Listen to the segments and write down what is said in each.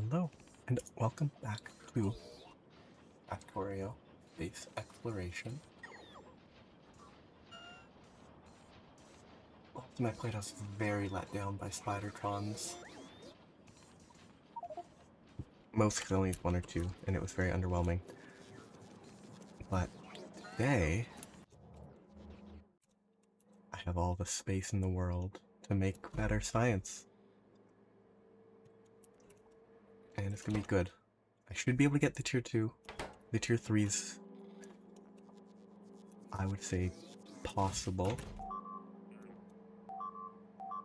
Hello, and welcome back to Factorio Space Exploration. Last time I played, I was very let down by Spidertrons. Most because I only used one or two, and it was very underwhelming. But today, I have all the space in the world to make better science. And it's gonna be good. I should be able to get the tier 2. The tier 3's, I would say, possible.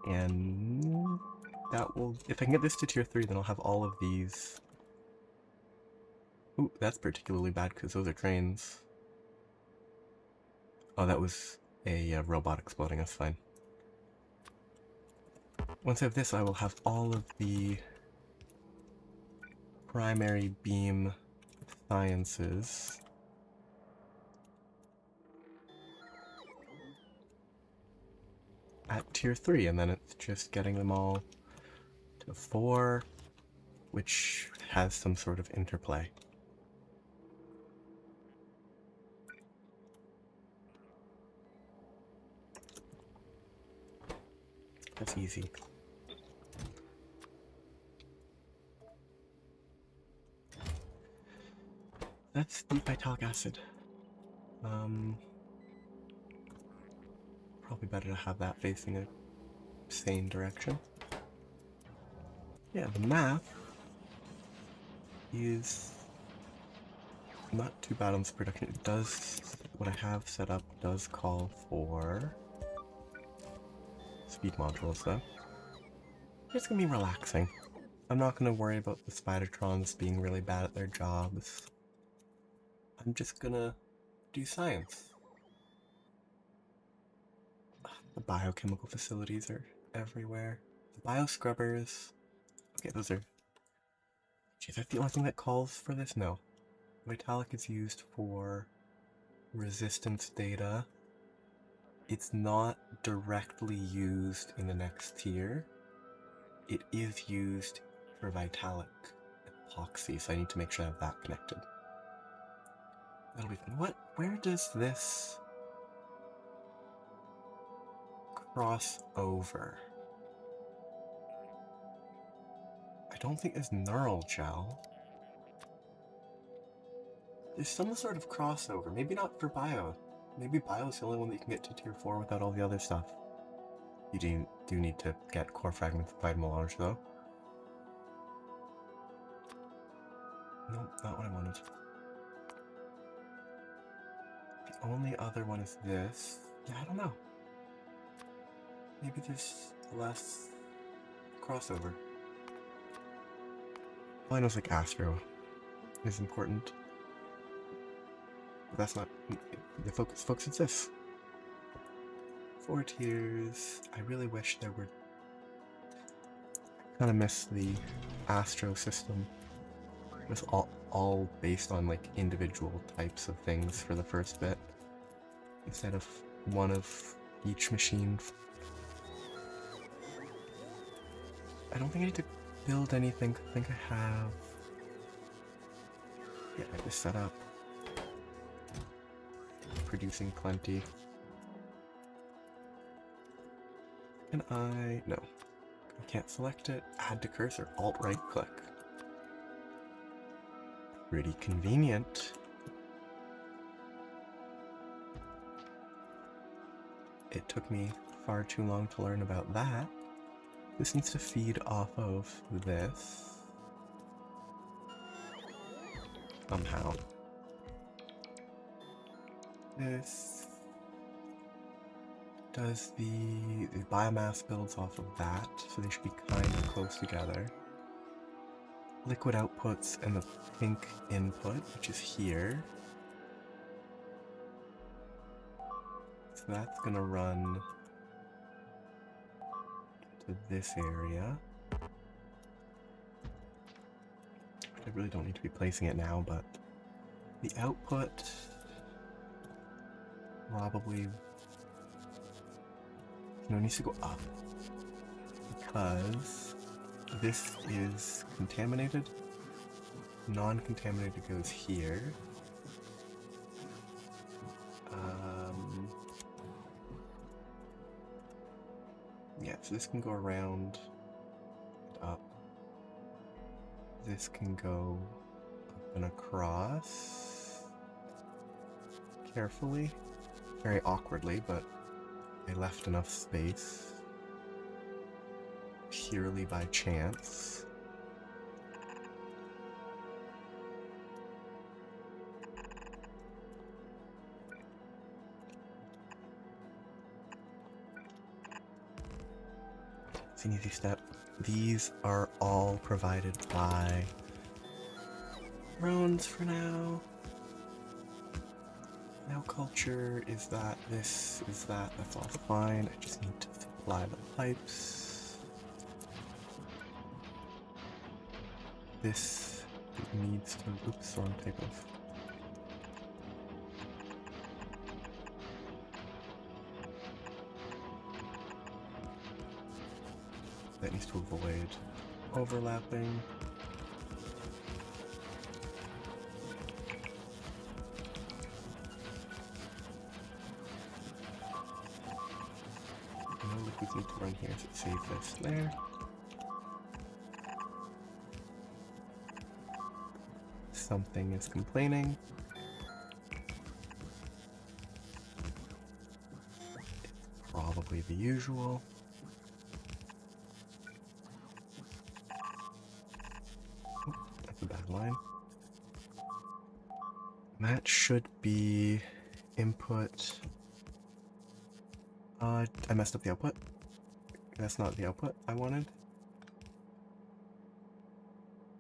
And that will, if I can get this to tier 3, then I'll have all of these. Ooh, that's particularly bad because those are trains. Oh, that was a robot exploding, that's fine. Once I have this, I will have all of the primary beam sciences. At tier 3, and then it's just getting them all to 4, which has some sort of interplay. That's easy. That's deep vitalic acid. Probably better to have that facing a sane direction. Yeah, the map is not too bad on this production. It does, what I have set up does call for speed modules though. It's gonna be relaxing. I'm not gonna worry about the Spidertrons being really bad at their jobs. I'm just gonna do science. The biochemical facilities are everywhere. The bioscrubbers. Okay, those are... Is that the only thing that calls for this? No. Vitalic is used for resistance data. It's not directly used in the next tier. It is used for Vitalic epoxy, so I need to make sure I have that connected. That'll be fun. What? Where does this cross over? I don't think there's neural gel. There's some sort of crossover. Maybe not for bio. Maybe bio's the only one that you can get to tier 4 without all the other stuff. You do need to get core fragments applied melange though. Nope, not what I wanted. The only other one is this. Yeah, I don't know. Maybe there's less crossover. All I know is like Astro is important. But that's not the focus. Focus is this. 4 tiers. I really wish there were... I kind of miss the Astro system. It was all based on like individual types of things for the first bit, instead of one of each machine. I don't think I need to build anything. I think I have... Yeah, I just set up. Producing plenty. Can I... No. I can't select it. Add to cursor. Alt right click. Pretty convenient. It took me far too long to learn about that. This needs to feed off of this. Somehow. This does the biomass builds off of that, so they should be kind of close together. Liquid outputs and the pink input, which is here. So that's gonna run to this area. I really don't need to be placing it now, but the output probably needs to go up because This is contaminated. Non-contaminated goes here. Yeah, so this can go around and up. This can go up and across. Carefully. Very awkwardly, but I left enough space. Purely by chance. It's an easy step. These are all provided by drones for now. Now culture is that, this is that, that's all fine. I just need to supply the pipes. This needs to, oops, storm type of. That needs to avoid overlapping. No liquids need to run here, so save this there. Something is complaining. Probably the usual. Oh, that's a bad line. That should be input. I messed up the output. That's not the output I wanted.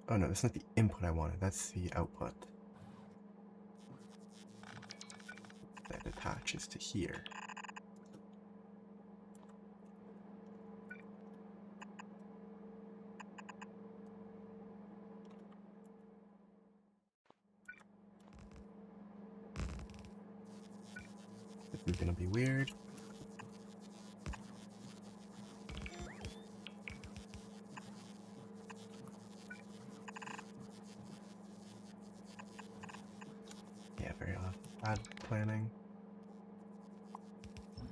Oh no, that's not the input I wanted, that's the output. That attaches to here. This is gonna be weird. Yeah, very odd. Bad planning.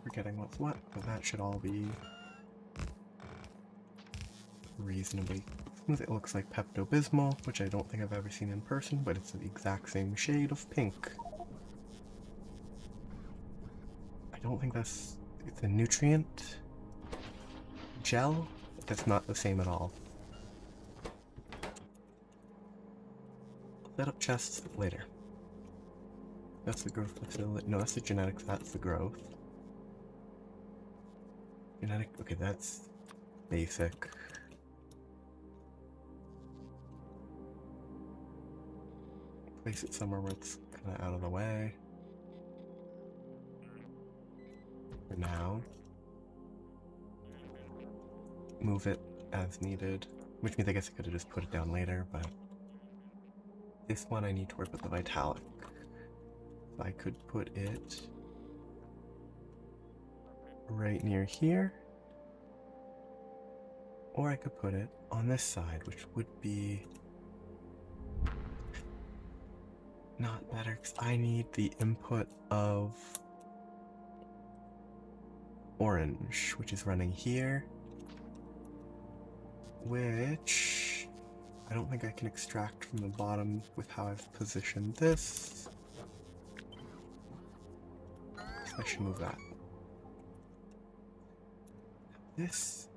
Forgetting what's what, but that should all be reasonably smooth. It looks like Pepto-Bismol, which I don't think I've ever seen in person, but it's the exact same shade of pink. I don't think it's a nutrient gel. That's not the same at all. I'll set up chests later. That's the growth facility. No, that's the genetics. That's the growth. Genetic. Okay, that's basic. Place it somewhere where it's kind of out of the way. For now. Move it as needed. Which means I guess I could have just put it down later, but this one I need to work with the Vitalic. So I could put it right near here. Or I could put it on this side, which would be not better, because I need the input of orange, which is running here. Which I don't think I can extract from the bottom with how I've positioned this. So I should move that. This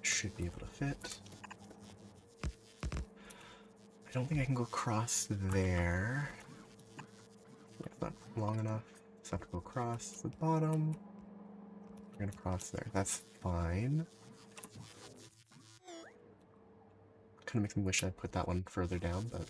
should be able to fit. I don't think I can go across there. It's not long enough. So I have to go across the bottom. We're gonna cross there. That's fine. Kind of makes me wish I'd put that one further down, but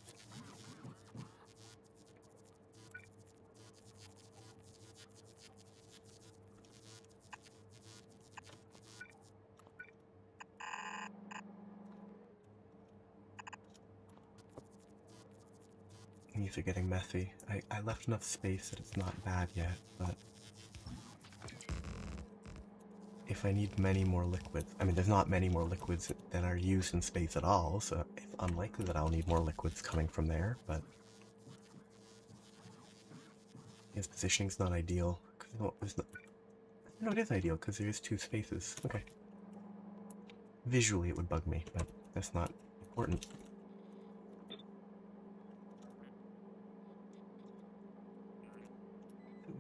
these are getting messy. I left enough space that it's not bad yet, but if I need many more liquids. I mean, there's not many more liquids than are used in space at all, so it's unlikely that I'll need more liquids coming from there, but his positioning's not ideal. No, no, it is ideal, because there is 2 spaces. Okay. Visually it would bug me, but that's not important.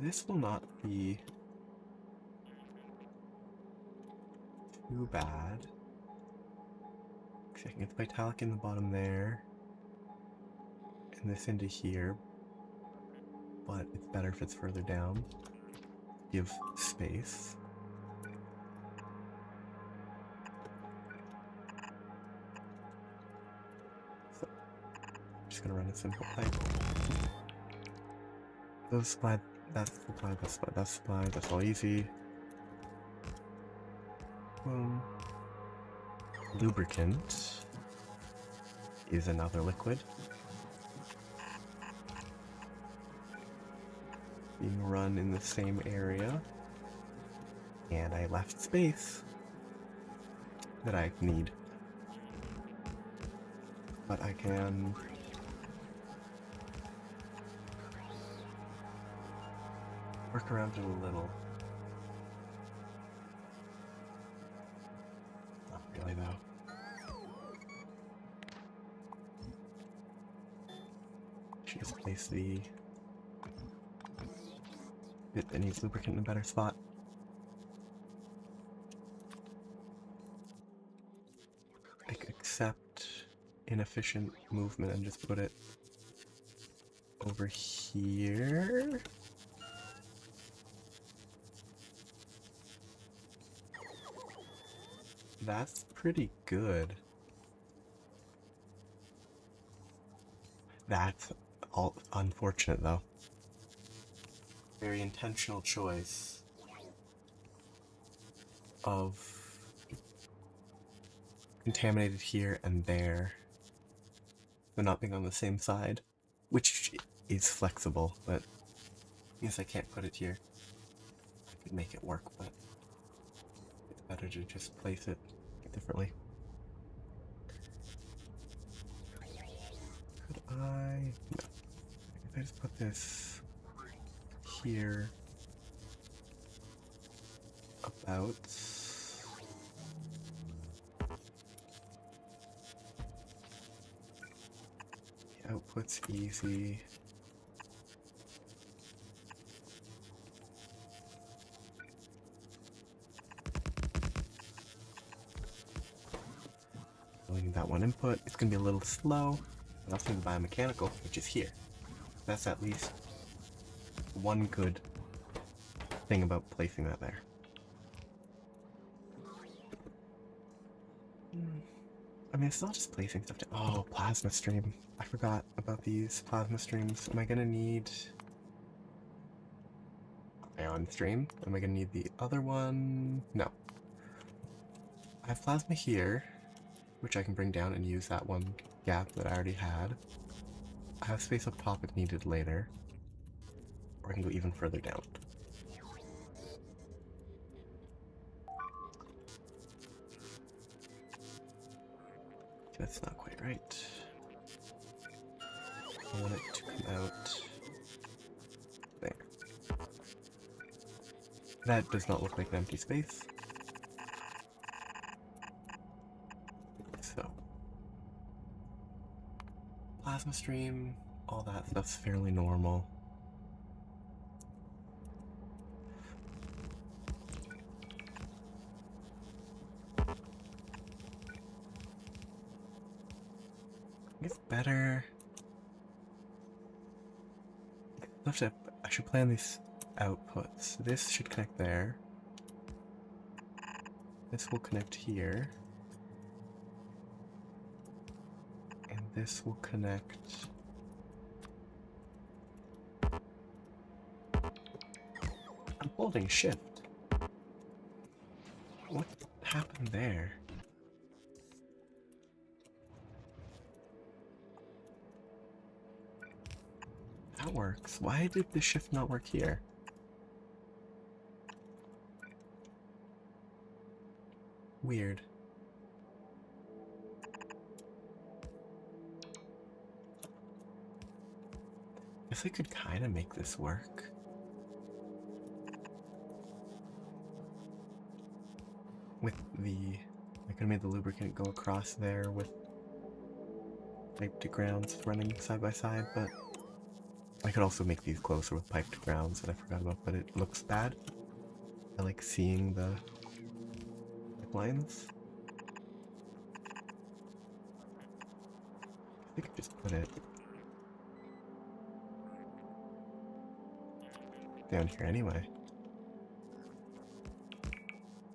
This will not be too bad. I can get the Vitalic in the bottom there, and this into here, but it's better if it's further down. Give space. So, I'm just gonna run a simple pipe. Those supply, that's supply, that's supply, that's supply, that's all easy. Boom. Lubricant is another liquid being run in the same area, and I left space that I need, but I can work around it a little. Not really though. Should just place the bit that needs lubricant in a better spot. Like, accept inefficient movement and just put it over here. That's pretty good. That's all unfortunate though. Very intentional choice of contaminated here and there, but not being on the same side, which is flexible, but I guess I can't put it here. I could make it work, but it's better to just place it differently. Could I? No. If I just put this here, about. The output's easy. Only need that one input. It's gonna be a little slow, but also need the biomechanical, which is here. That's at least one good thing about placing that there. I mean, it's not just placing stuff to— oh, plasma stream. I forgot about these plasma streams. Am I gonna need ion stream? Am I gonna need the other one? No. I have plasma here, which I can bring down and use that one gap that I already had. I have space up top if needed later. Or I can go even further down. That's not quite right. I want it to come out there. That does not look like an empty space. So, plasma stream, all that stuff's fairly normal. It's better. I should plan these outputs. This should connect there. This will connect here. And this will connect. I'm holding shift. What happened there? That works. Why did the shift not work here? Weird. Guess I could kind of make this work. With the... I could have made the lubricant go across there with pipe to grounds running side by side, but I could also make these closer with pipe to grounds that I forgot about, but it looks bad. I like seeing the lines. I could just put it down here anyway.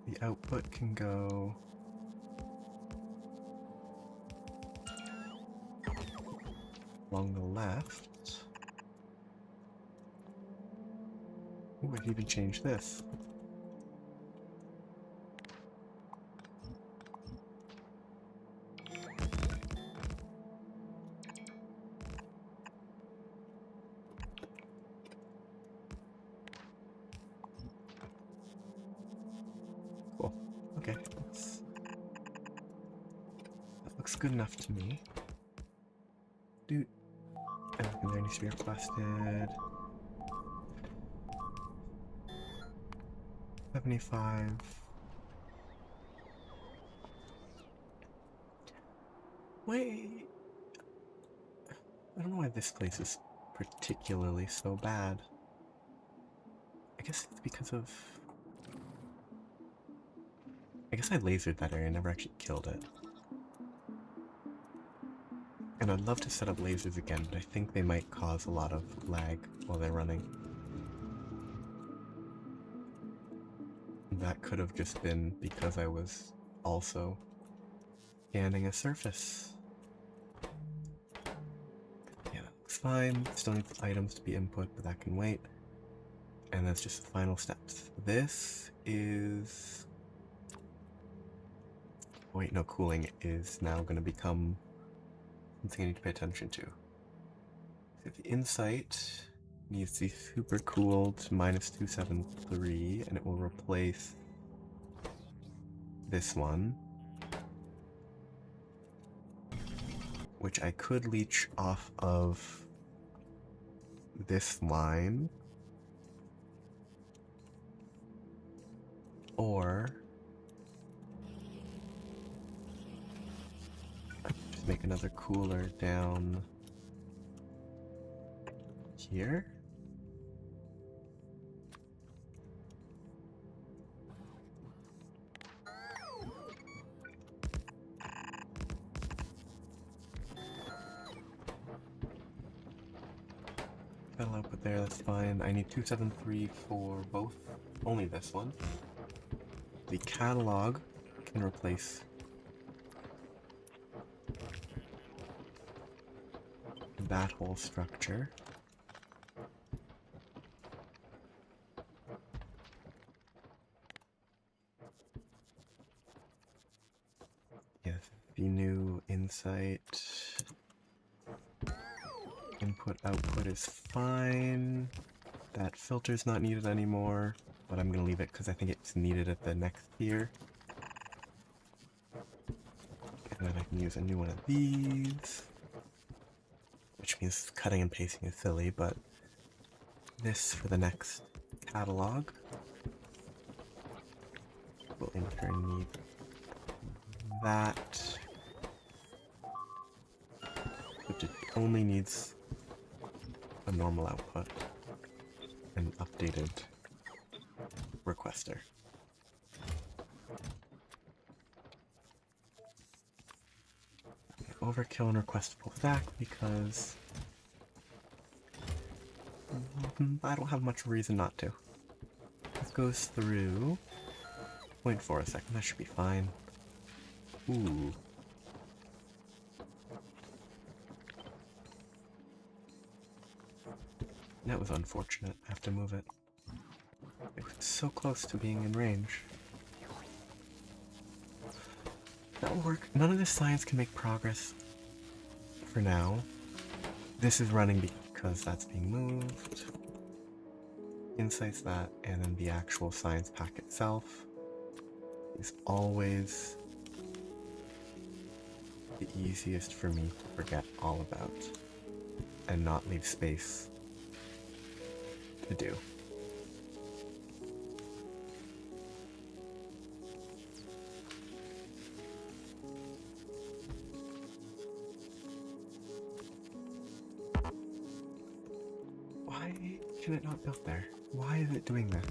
The output can go along the left. Ooh, I can even change this. Cool. Okay, that looks good enough to me. Dude, everything there needs to be requested. 75. Wait. I don't know why this place is particularly so bad. I guess it's because of... I guess I lasered that area and never actually killed it. And I'd love to set up lasers again, but I think they might cause a lot of lag while they're running. That could have just been because I was also scanning a surface. Yeah, that looks fine. Still needs items to be input, but that can wait. And that's just the final steps. This is... Wait, no, cooling is now going to become something I need to pay attention to. So the insight needs to be super cooled to -273, and it will replace this one, which I could leech off of this line, or just make another cooler down here. That'll output there, that's fine. I need 273 for both, only this one. The catalog can replace that whole structure. Yes, the new insight input output is fine. That filter's not needed anymore, but I'm gonna leave it because I think it's needed at the next tier. And then I can use a new one of these, which means cutting and pasting is silly, but this for the next catalog will in turn need that, which it only needs a normal output, an updated requester. Overkill and requestable stack because I don't have much reason not to. This goes through. Wait for a second, that should be fine. Ooh. That was unfortunate. I have to move it. It was so close to being in range. That'll work. None of this science can make progress for now. This is running because that's being moved. Insights that, and then the actual science pack itself is always the easiest for me to forget all about and not leave space to do. Why can it not build there? Why is it doing that?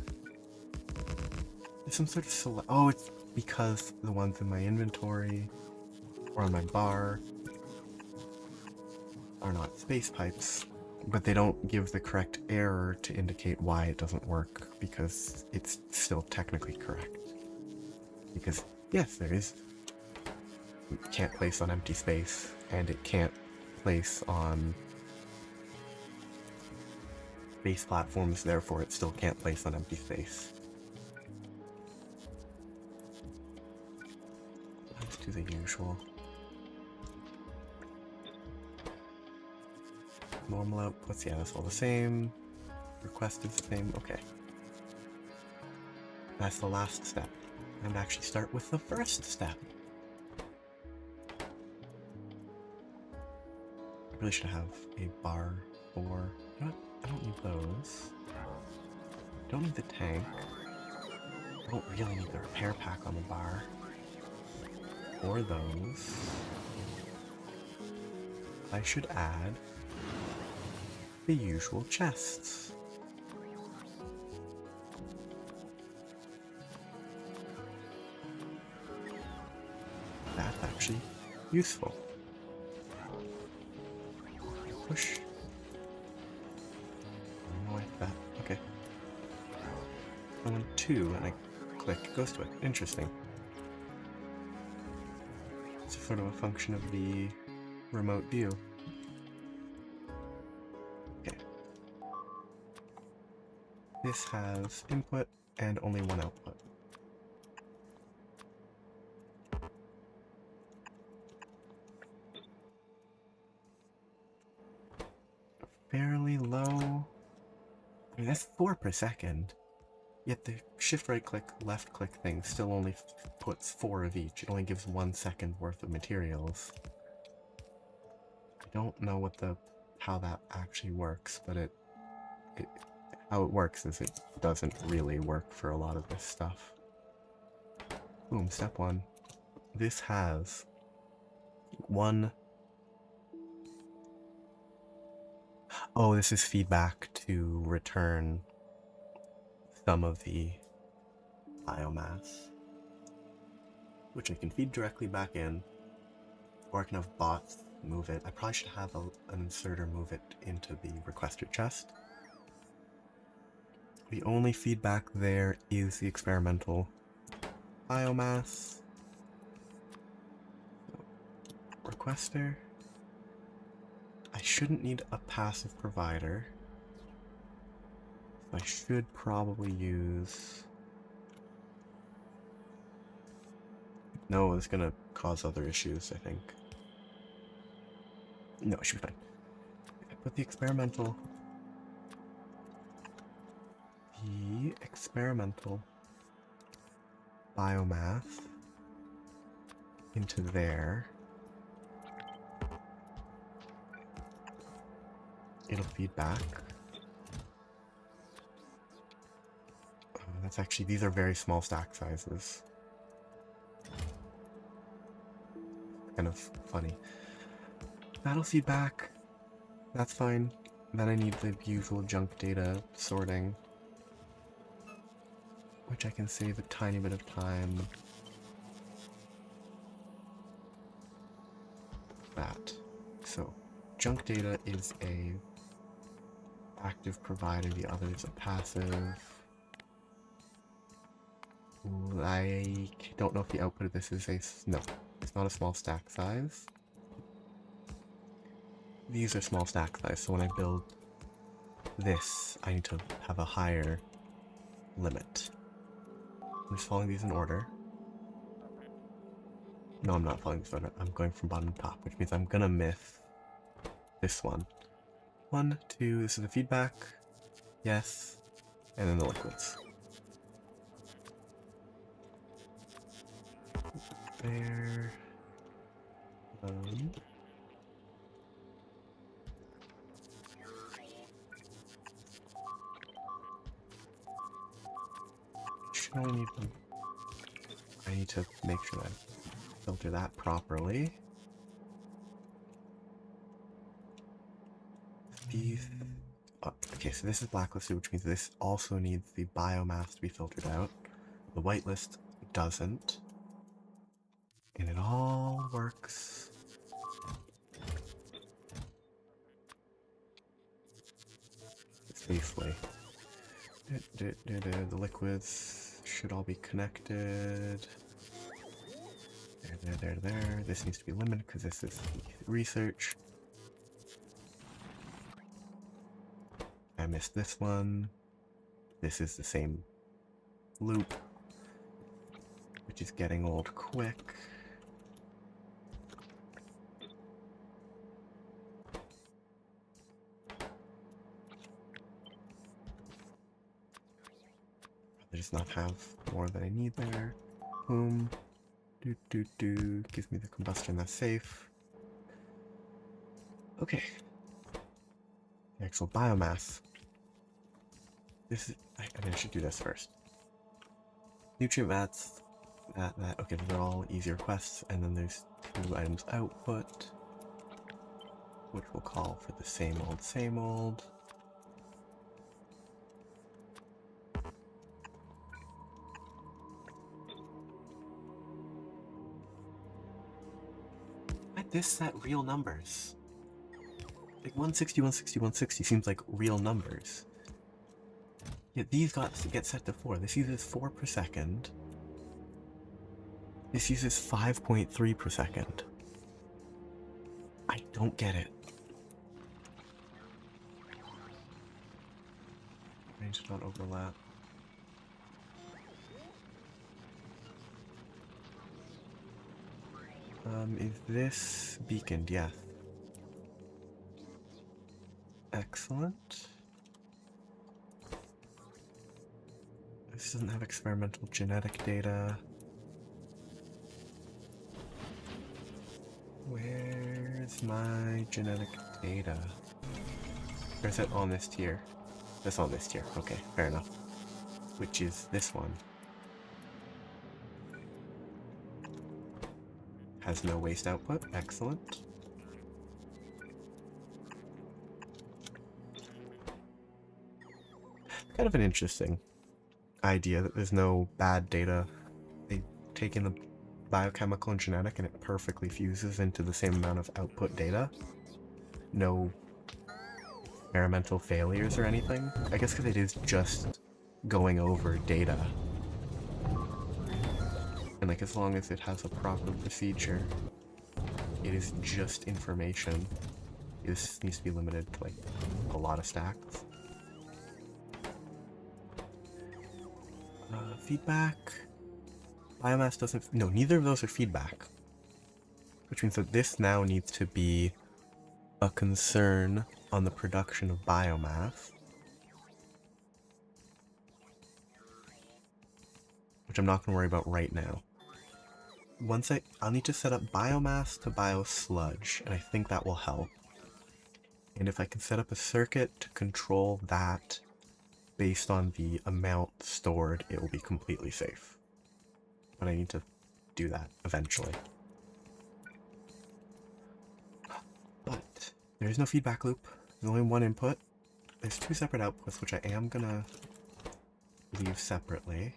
There's some sort of oh, it's because the ones in my inventory or on my bar are not space pipes, but they don't give the correct error to indicate why it doesn't work, because it's still technically correct. Because, yes, there is... It can't place on empty space, and it can't place on base platforms, therefore it still can't place on empty space. Let's do the usual. Normal outputs, yeah, that's all the same. Request is the same, okay. That's the last step. And actually start with the first step. I really should have a bar for... You know what? I don't need those. Don't need the tank. I don't really need the repair pack on the bar. Or those. I should add the usual chests. That's actually useful. Push. I like that. Okay. I want 2 and I click, it goes to it. Interesting. It's sort of a function of the remote view. Okay. This has input and only 1 output. Fairly low. I mean, that's 4 per second. Yet the shift right click, left click thing still only puts 4 of each. It only gives 1 second worth of materials. I don't know what how that actually works, but how it works is it doesn't really work for a lot of this stuff. Boom, step 1. This has 1... Oh, this is feedback to return some of the biomass, which I can feed directly back in, or I can have bots move it. I probably should have an inserter move it into the requester chest. The only feedback there is the experimental biomass. Requester. I shouldn't need a passive provider. So I should probably use... No, it's gonna cause other issues, I think. No, it should be fine. If I put the experimental biomass into there, it'll feed back. That's actually, these are very small stack sizes. Kind of funny. That'll feed back. That's fine. Then I need the usual junk data sorting, which I can save a tiny bit of time. That. So, junk data is a active provider, the other is a passive. I don't know if the output of this is no, it's not a small stack size. These are small stack size, so when I build this, I need to have a higher limit. I'm just following these in order. No, I'm not following this order. I'm going from bottom to top, which means I'm gonna miss this one. 1, 2, this is the feedback. Yes. And then the liquids. there. Should only need one. I need to make sure that I filter that properly. These. Okay, so this is blacklisted, which means this also needs the biomass to be filtered out. The whitelist doesn't. And it all works. Safely. The liquids should all be connected. There. This needs to be limited because this is research. I missed this one. This is the same loop, which is getting old quick. I just not have more than I need there. Boom. Gives me the combustion that's safe. Okay. The actual biomass. This is. I should do this first. Nutrient mats. That. Okay, they're all easier quests, and then there's 2 items output, which we'll call for the same old. This set real numbers. Like 160, 160, 160 seems like real numbers. Yet these get set to 4. This uses 4 per second. This uses 5.3 per second. I don't get it. Range not overlap. Is this beaconed? Yes. Excellent. This doesn't have experimental genetic data. Where's my genetic data? Or is it on this tier? That's on this tier. Okay, fair enough. Which is this one. Has no waste output. Excellent. Kind of an interesting idea that there's no bad data. They take in the biochemical and genetic and it perfectly fuses into the same amount of output data. No experimental failures or anything. I guess because it is just going over data. And like as long as it has a proper procedure, it is just information. This needs to be limited to like a lot of stacks. Feedback. Biomass doesn't. No, neither of those are feedback. Which means that this now needs to be a concern on the production of biomass. Which I'm not going to worry about right now. Once I'll need to set up biomass to biosludge, and I think that will help. And if I can set up a circuit to control that based on the amount stored, it will be completely safe. But I need to do that eventually. But there is no feedback loop. There's only one input. There's 2 separate outputs, which I am gonna leave separately.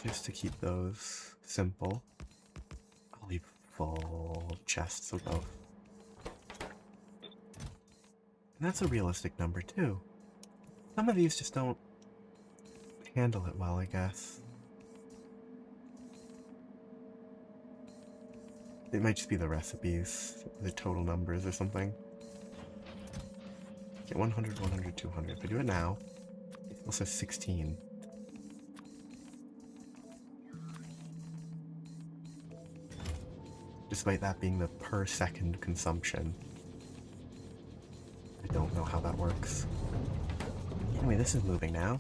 Just to keep those simple. I'll leave full chests of both. And that's a realistic number too. Some of these just don't handle it well, I guess. It might just be the recipes, the total numbers or something. Get 100, 100, 200. If I do it now, it still says 16. Despite that being the per second consumption. know how that works. Anyway, this is moving now.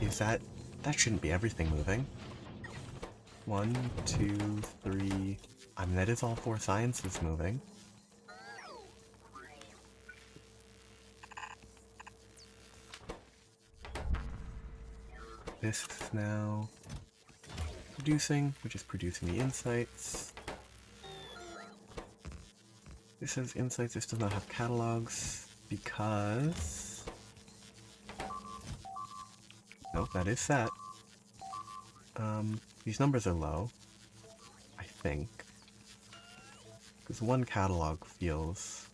Is that... That shouldn't be everything moving. 1, 2, 3... I mean, that is all 4 sciences moving. This is now producing, which is producing the insights. This says insights. This does not have catalogs because... Nope, that is set. These numbers are low, I think. Because 1 catalog feels...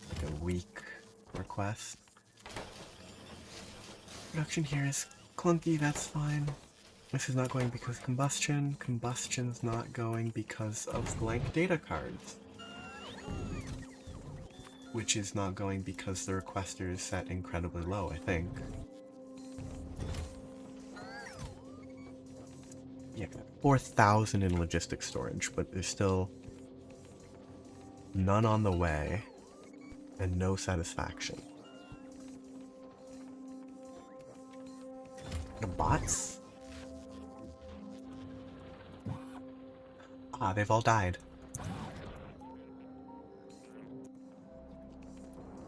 like a weak request. Production here is clunky, that's fine. This is not going because combustion. Combustion's not going because of blank data cards. Which is not going because the requester is set incredibly low, I think. Yeah, 4,000 in logistics storage, but there's still none on the way and no satisfaction. The bots? Ah, they've all died.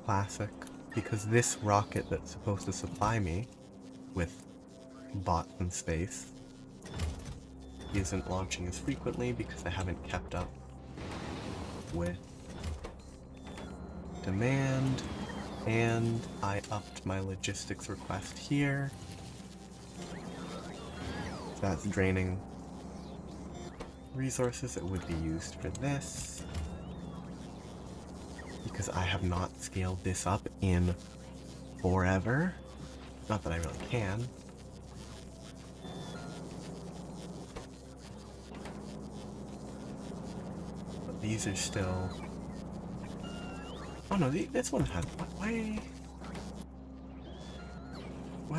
Classic. Because this rocket that's supposed to supply me with bots in space isn't launching as frequently because I haven't kept up with demand, and I upped my logistics request here. That's draining resources that would be used for this. Because I have not scaled this up in forever. Not that I really can. But these are still... Oh no, this one had... Why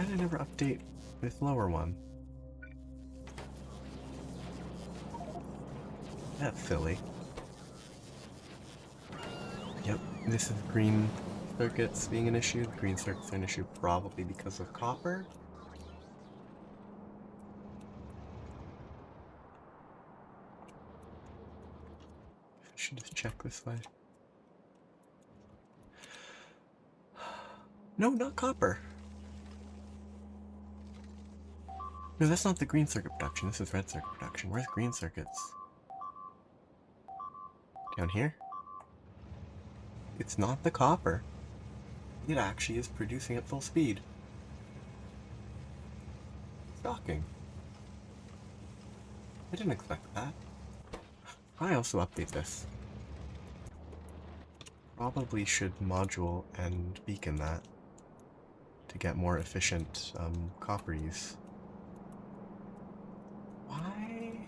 did I never update this lower one? That's silly. Yep, this is green circuits being an issue. The green circuits are an issue probably because of copper. I should just check this way. No, not copper. No, that's not the green circuit production. This is red circuit production. Where's green circuits? Down here? It's not the copper. It actually is producing at full speed. Shocking. I didn't expect that. I also update this. Probably should module and beacon that to get more efficient copper use. Why?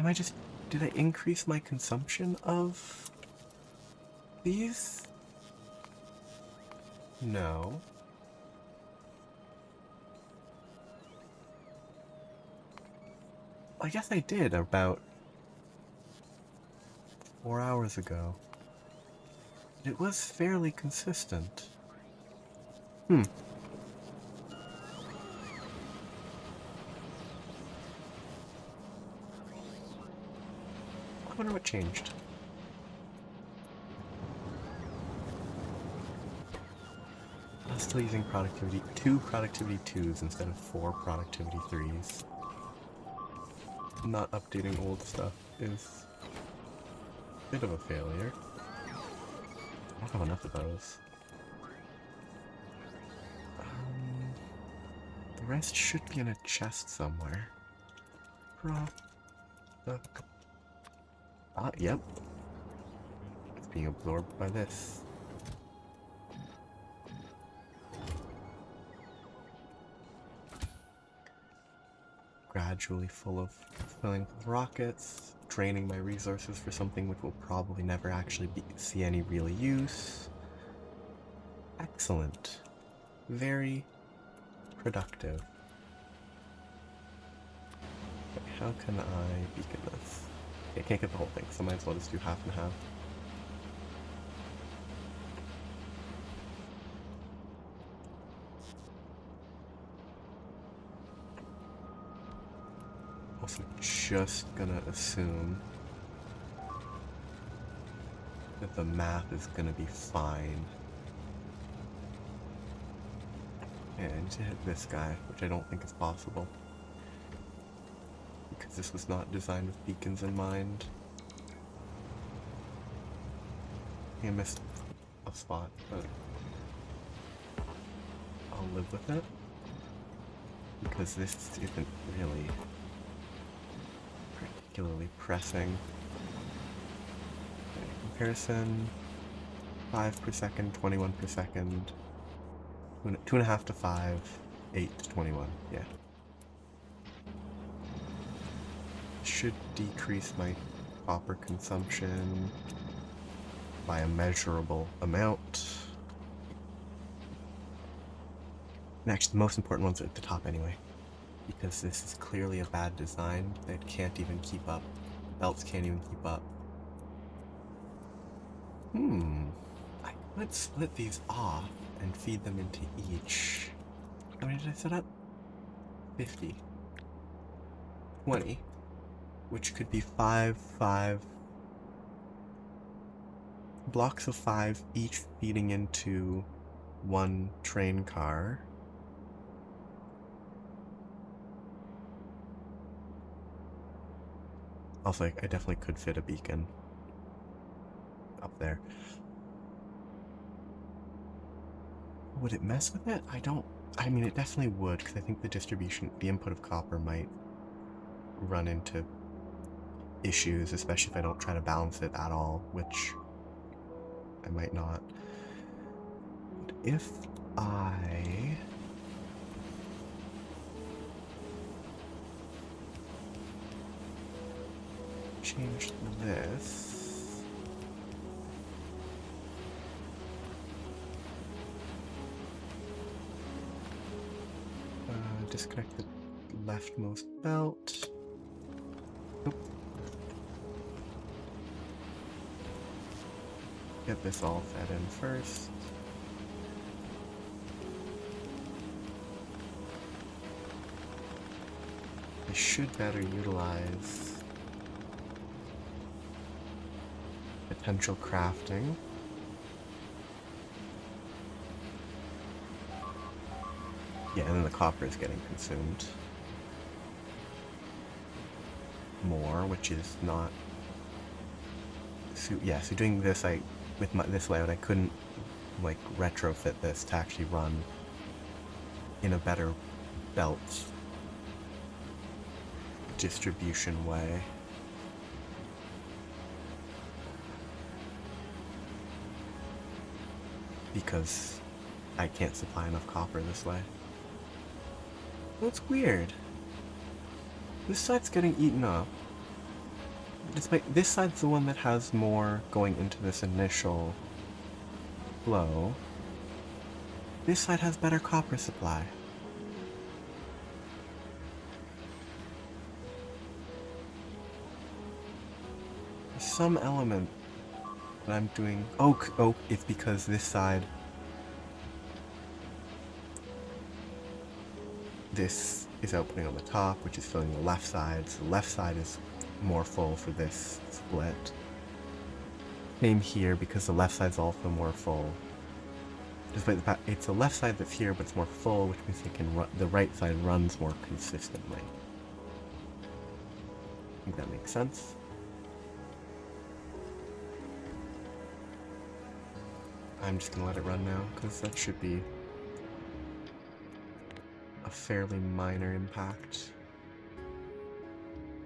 Am I just... Did I increase my consumption of these? No. I guess I did about 4 hours ago. It was fairly consistent. I wonder what changed. I'm still using productivity, 2 productivity 2s instead of 4 productivity 3s. Not updating old stuff is a bit of a failure. I don't have enough of those. The rest should be in a chest somewhere. Yep. It's being absorbed by this. Gradually filling with rockets, draining my resources for something which will probably never actually see any real use. Excellent. Very productive. Okay, how can I beacon this? Okay, I can't get the whole thing, so I might as well just do half and half. Also, just gonna assume that the math is gonna be fine. And to hit this guy, which I don't think is possible. Because this was not designed with beacons in mind. I missed a spot, but I'll live with it. Because this isn't really particularly pressing. Okay, comparison, 5 per second, 21 per second, 2.5 to 5, 8 to 21, yeah. Should decrease my copper consumption by a measurable amount. And actually, the most important ones are at the top anyway, because this is clearly a bad design that can't even keep up. Belts can't even keep up. I could split these off and feed them into each. How many did I set up? 50. 20. Which could be 5, 5. Blocks of 5, each feeding into one train car. Also, I definitely could fit a beacon up there. Would it mess with it? I mean, it definitely would, because I think the input of copper might run into issues, especially if I don't try to balance it at all, which I might not. But if I change this, disconnect the leftmost belt. Nope. Get this all fed in first. I should better utilize potential crafting. Yeah, and then the copper is getting consumed more, which is not. So yeah, so doing this, with this layout, I couldn't like retrofit this to actually run in a better belt distribution way. Because I can't supply enough copper this way. That's weird. This side's getting eaten up. Despite this side's the one that has more going into this initial flow. This side has better copper supply. There's some element that I'm doing. Oh, it's because this side. This is outputting on the top, which is filling the left side, so the left side is more full for this split. Same here, because the left side's also more full. Despite the fact it's the left side that's here, but it's more full, which means the right side runs more consistently. I think that makes sense. I'm just gonna let it run now, because that should be a fairly minor impact.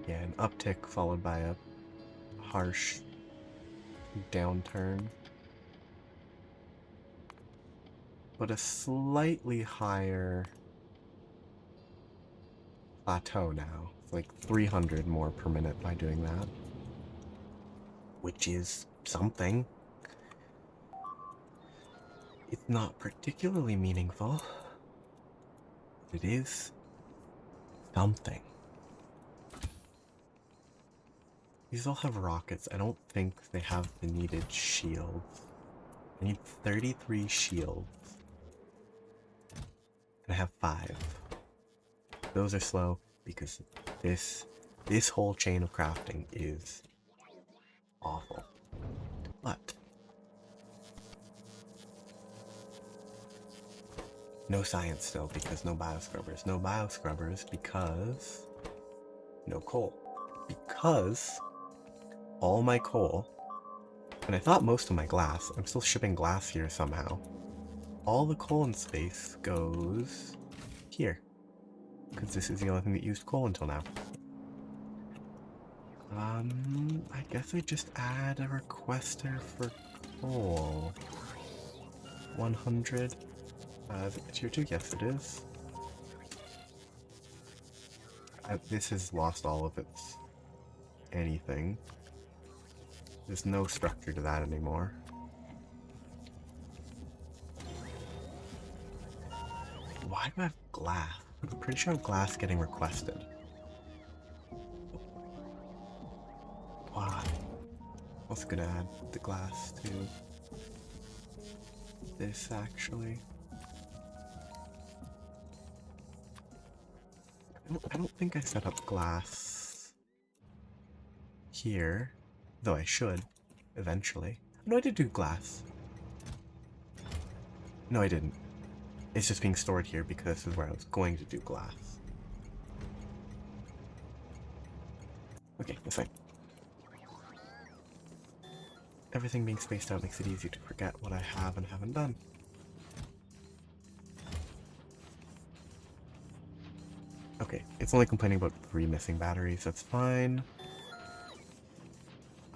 Yeah, an uptick followed by a harsh downturn. But a slightly higher plateau now. It's like 300 more per minute by doing that. Which is something. It's not particularly meaningful. It is something. These all have rockets. I don't think they have the needed shields. I need 33 shields. And I have 5. Those are slow because this whole chain of crafting is awful. But no science still because no bioscrubbers. No bioscrubbers because no coal. Because all my coal, and I thought most of my glass, I'm still shipping glass here somehow. All the coal in space goes here. Because this is the only thing that used coal until now. I guess I just add a requester for coal. 100. Is it tier 2? Yes, it is. This has lost all of its anything. There's no structure to that anymore. Why do I have glass? I'm pretty sure I have glass getting requested. Why? I was gonna add the glass to this actually. I don't think I set up glass here, though I should eventually. No, I did do glass. No, I didn't. It's just being stored here because this is where I was going to do glass. Okay, that's fine. Everything being spaced out makes it easy to forget what I have and haven't done. Okay, it's only complaining about 3 missing batteries, that's fine.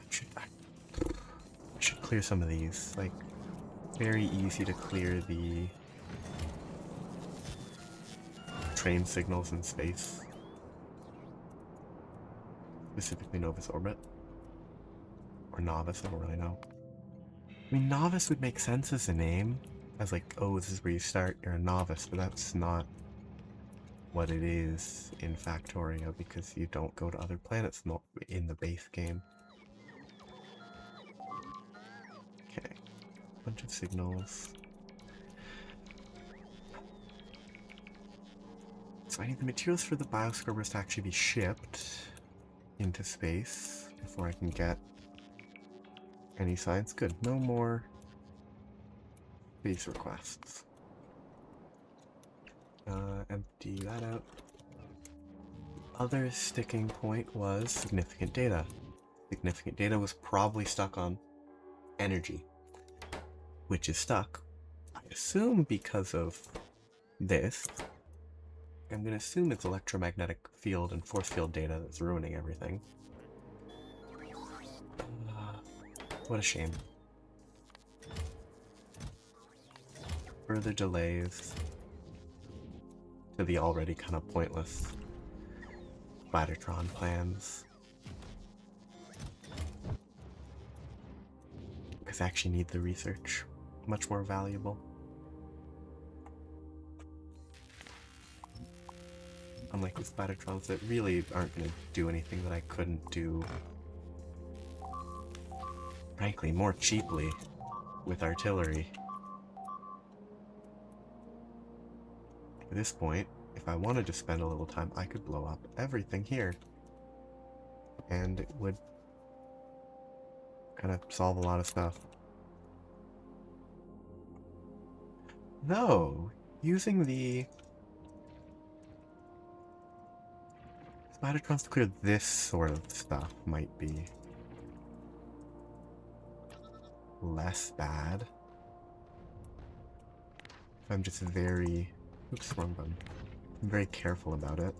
I should clear some of these. Like, very easy to clear the train signals in space. Specifically Novus Orbit. Or Novice, I don't really know. I mean, Novice would make sense as a name. As like, oh, this is where you start, you're a novice, but that's not what it is in Factorio because you don't go to other planets in the base game. Okay, bunch of signals. So I need the materials for the bioscrubbers to actually be shipped into space before I can get any science. Good, no more base requests. Empty that out. Other sticking point was significant data. Significant data was probably stuck on energy, which is stuck, I assume, because of this. I'm gonna assume it's electromagnetic field and force field data that's ruining everything. What a shame. Further delays to the already kind of pointless Spidertron plans. Because I actually need the research. Much more valuable. Unlike the Spidertrons that really aren't going to do anything that I couldn't do, frankly, more cheaply with artillery. At this point, if I wanted to spend a little time, I could blow up everything here. And it would kind of solve a lot of stuff. Though, using the Spidertrons to clear this sort of stuff might be less bad. I'm just very... Oops, wrong button. I'm very careful about it.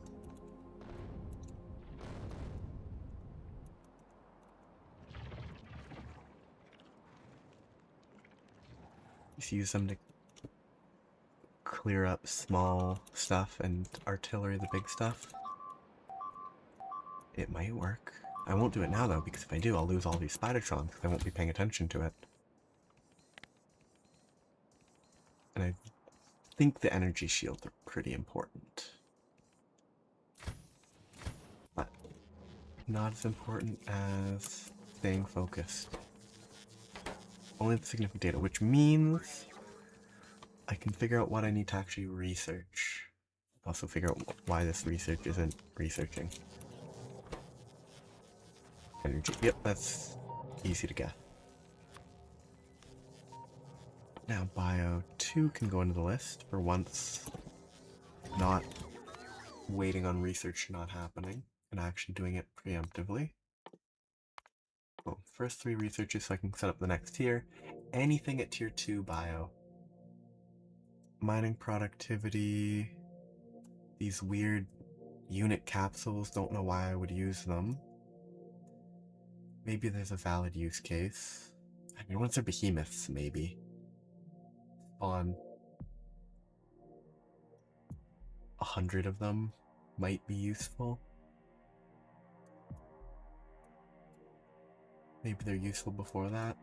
Just use them to clear up small stuff and artillery the big stuff. It might work. I won't do it now though, because if I do, I'll lose all these Spidertrons because I won't be paying attention to it. And I think the energy shields are pretty important. But not as important as staying focused. Only the significant data, which means I can figure out what I need to actually research. Also figure out why this research isn't researching. Energy. Yep, that's easy to get. Now Bio 2 can go into the list for once, not waiting on research not happening and actually doing it preemptively. Well, first 3 researches so I can set up the next tier. Anything at tier 2 Bio. Mining productivity. These weird unit capsules, don't know why I would use them. Maybe there's a valid use case. I mean, once they're behemoths, maybe. Spawn 100 of them might be useful. Maybe they're useful before that.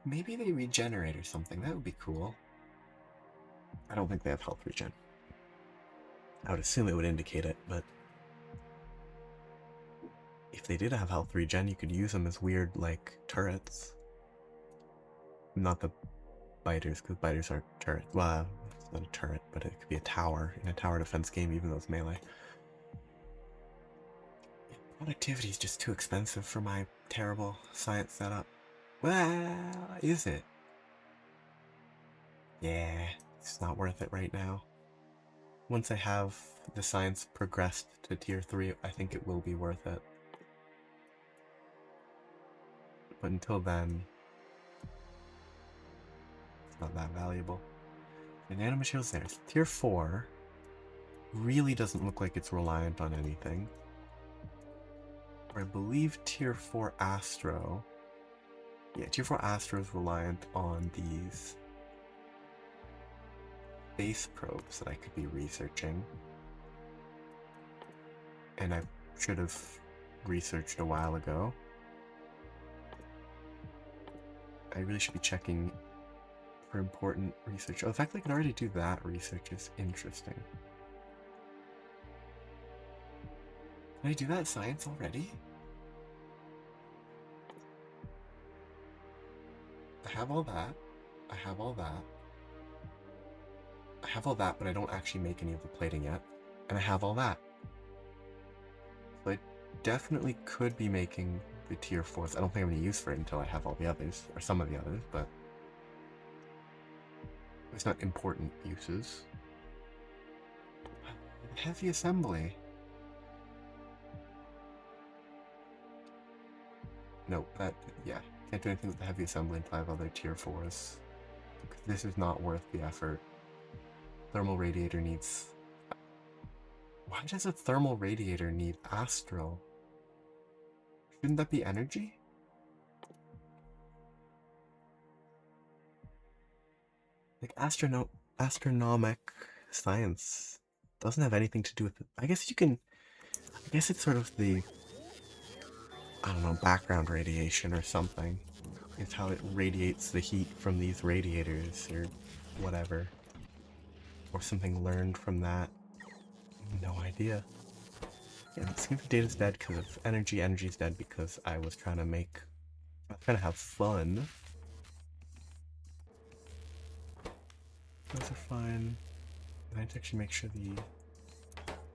Maybe they regenerate or something. That would be cool. I don't think they have health regen. I would assume it would indicate it, but if they did have health regen, you could use them as weird, like, turrets. Not the biters, because biters aren't turrets. Well, it's not a turret, but it could be a tower in a tower defense game, even though it's melee. Yeah, productivity is just too expensive for my terrible science setup. Well, is it? Yeah, it's not worth it right now. Once I have the science progressed to tier 3, I think it will be worth it. But until then, it's not that valuable. The nanomaterials there. Tier 4 really doesn't look like it's reliant on anything. Or I believe tier 4 Astro. Yeah, tier 4 Astro is reliant on these space probes that I could be researching. And I should have researched a while ago. I really should be checking for important research. Oh, the fact that I can already do that research is interesting. Can I do that science already? I have all that. I have all that. I have all that, but I don't actually make any of the plating yet. And I have all that. So I definitely could be making the tier 4s. I don't think I'm going to use for it until I have all the others, or some of the others, but it's not important uses. Heavy assembly. Nope, yeah. Can't do anything with the heavy assembly until I have other tier 4s. This is not worth the effort. Thermal radiator needs... Why does a thermal radiator need astral? Shouldn't that be energy? Like, astronomic science doesn't have anything to do with it. I guess it's sort of the, I don't know, background radiation or something. It's how it radiates the heat from these radiators or whatever. Or something learned from that. No idea. Yeah, the significant data's dead because of energy. Energy's dead because I was trying to have fun. Those are fine. I need to actually make sure the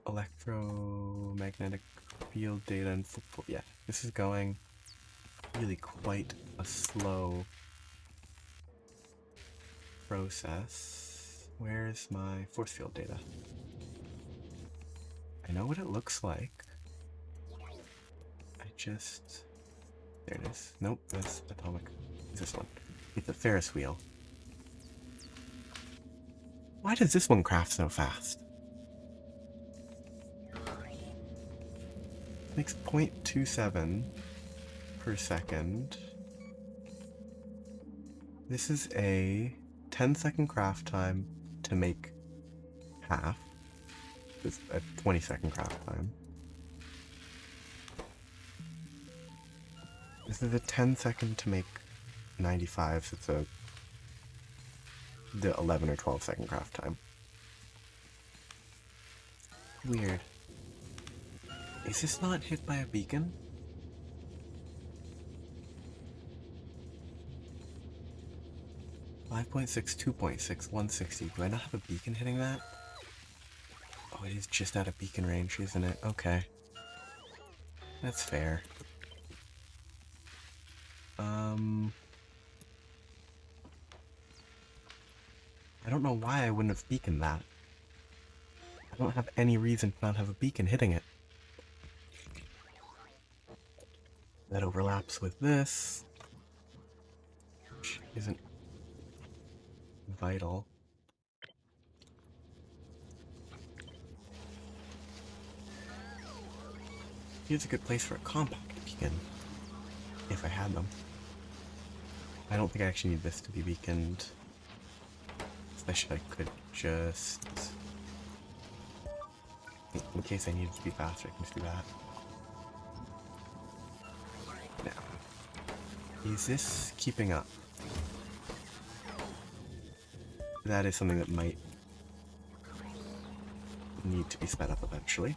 electromagnetic field data and yeah, this is going really quite a slow process. Where's my force field data? I know what it looks like. There it is. Nope, that's atomic. It's this one. It's a Ferris wheel. Why does this one craft so fast? Makes 0.27 per second. This is a 10-second craft time to make half. It's a 20-second craft time. This is a 10-second to make 95, so it's the 11 or 12-second craft time. Weird. Is this not hit by a beacon? .6, 2.6, 160. Do I not have a beacon hitting that? Oh, it is just out of beacon range, isn't it? Okay. That's fair. I don't know why I wouldn't have beaconed that. I don't have any reason to not have a beacon hitting it. That overlaps with this, which isn't vital. Here's a good place for a compact beacon, if I had them. I don't think I actually need this to be beaconed. Especially if I could just... In case I needed to be faster, I can just do that. Now, is this keeping up? That is something that might need to be sped up eventually.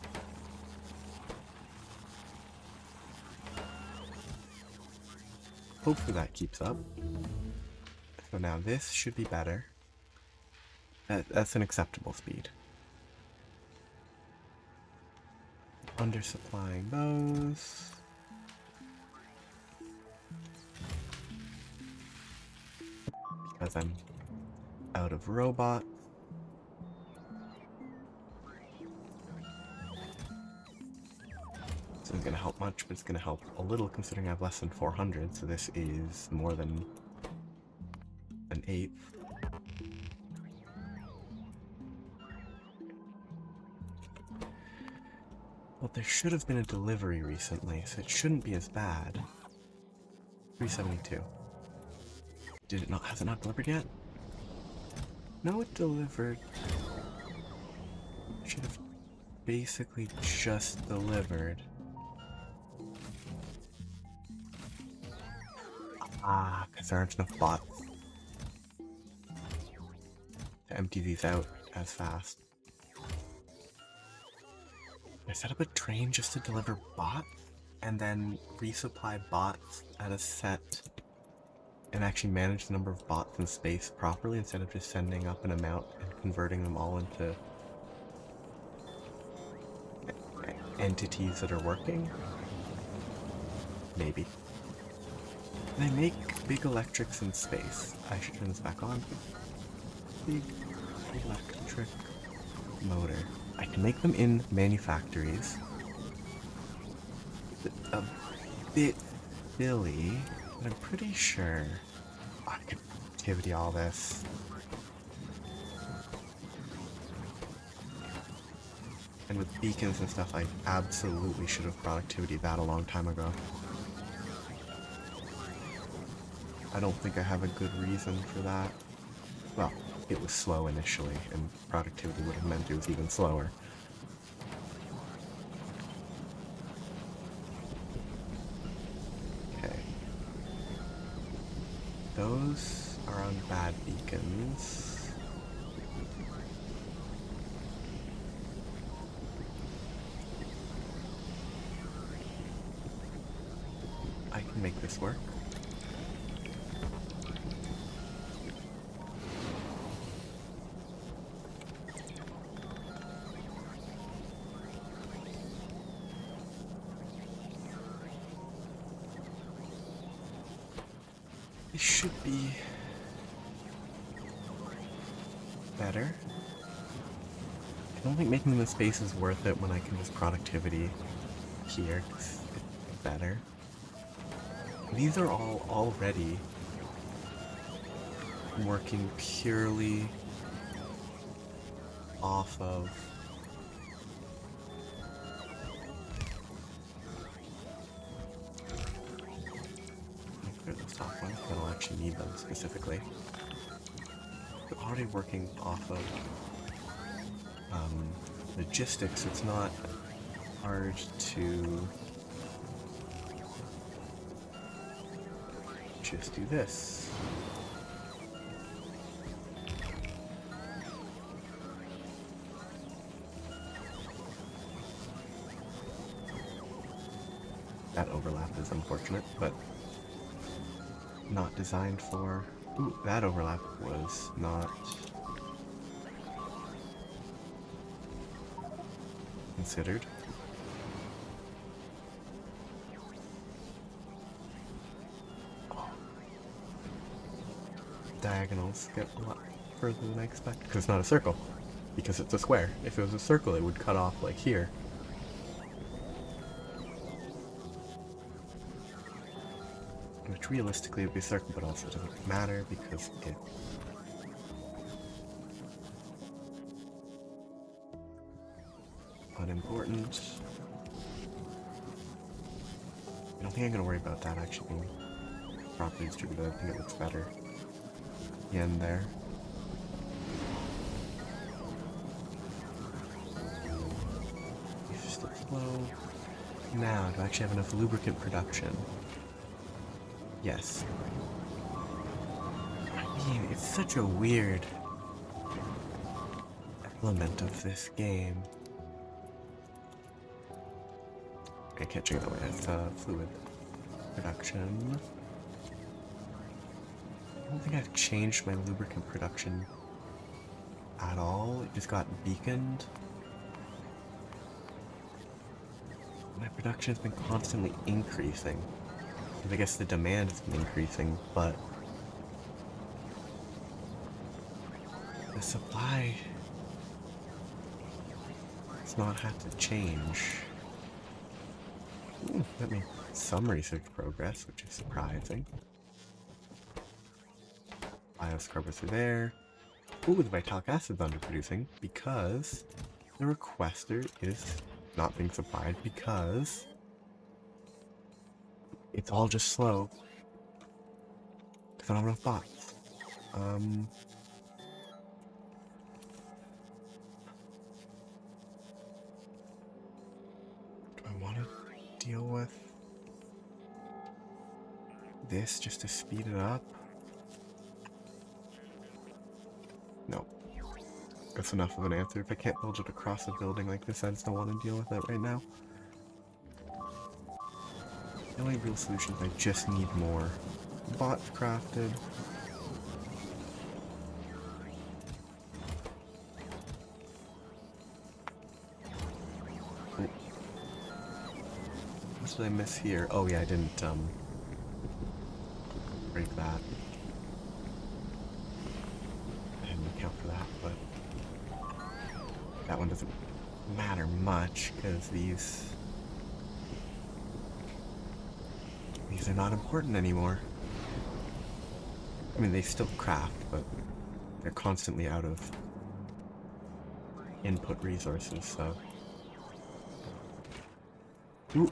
Hopefully that keeps up. So now this should be better. That's an acceptable speed. Undersupplying those. Because I'm out of robot. This isn't going to help much, but it's going to help a little considering I have less than 400, so this is more than an eighth. Well, there should have been a delivery recently, so it shouldn't be as bad. 372. Did it not? Has it not delivered yet? No, it delivered. Should have basically just delivered. Ah, because there aren't enough bots to empty these out as fast. I set up a train just to deliver bots and then resupply bots at a set and actually manage the number of bots in space properly instead of just sending up an amount and converting them all into entities that are working? Maybe. Can I make big electrics in space? I should turn this back on. Big electric motor. I can make them in manufactories. A bit silly, but I'm pretty sure I could activity all this. And with beacons and stuff, I absolutely should have productivity that a long time ago. I don't think I have a good reason for that. Well, it was slow initially, and productivity would have meant it was even slower. Okay. Those are on bad beacons. I can make this work. This should be better. I don't think making them in space is worth it when I can just productivity here, 'cause it's better. These are all already working purely off of clear those top ones, I don't actually need them specifically. They're already working off of logistics, so it's not hard to just do this. is unfortunate, but not designed for... Ooh, that overlap was not considered. Oh. Diagonals get a lot further than I expected, because it's not a circle, because it's a square. If it was a circle, it would cut off like here. Which realistically would be a circle, but also doesn't matter because it... unimportant. I don't think I'm going to worry about that actually being properly distributed. I think it looks better. The end there. Just a flow. Now, do I actually have enough lubricant production? Yes. I mean, it's such a weird element of this game. I can't check it that way. It's fluid production. I don't think I've changed my lubricant production at all. It just got beaconed. My production has been constantly increasing. I guess the demand has been increasing, but the supply has not had to change. That means some research progress, which is surprising. Bioscrubbers are there. Ooh, the vitalic acid's underproducing because the requester is not being supplied because it's all just slow. Because I don't have enough bots. Do I want to deal with this just to speed it up? No. That's enough of an answer. If I can't build it across a building like this, I just don't want to deal with it right now. The only real solution is I just need more bots crafted. Oh. What did I miss here? Oh yeah, I didn't break that. I didn't account for that, but that one doesn't matter much because these are not important anymore. I mean, they still craft, but they're constantly out of input resources, so... Ooh!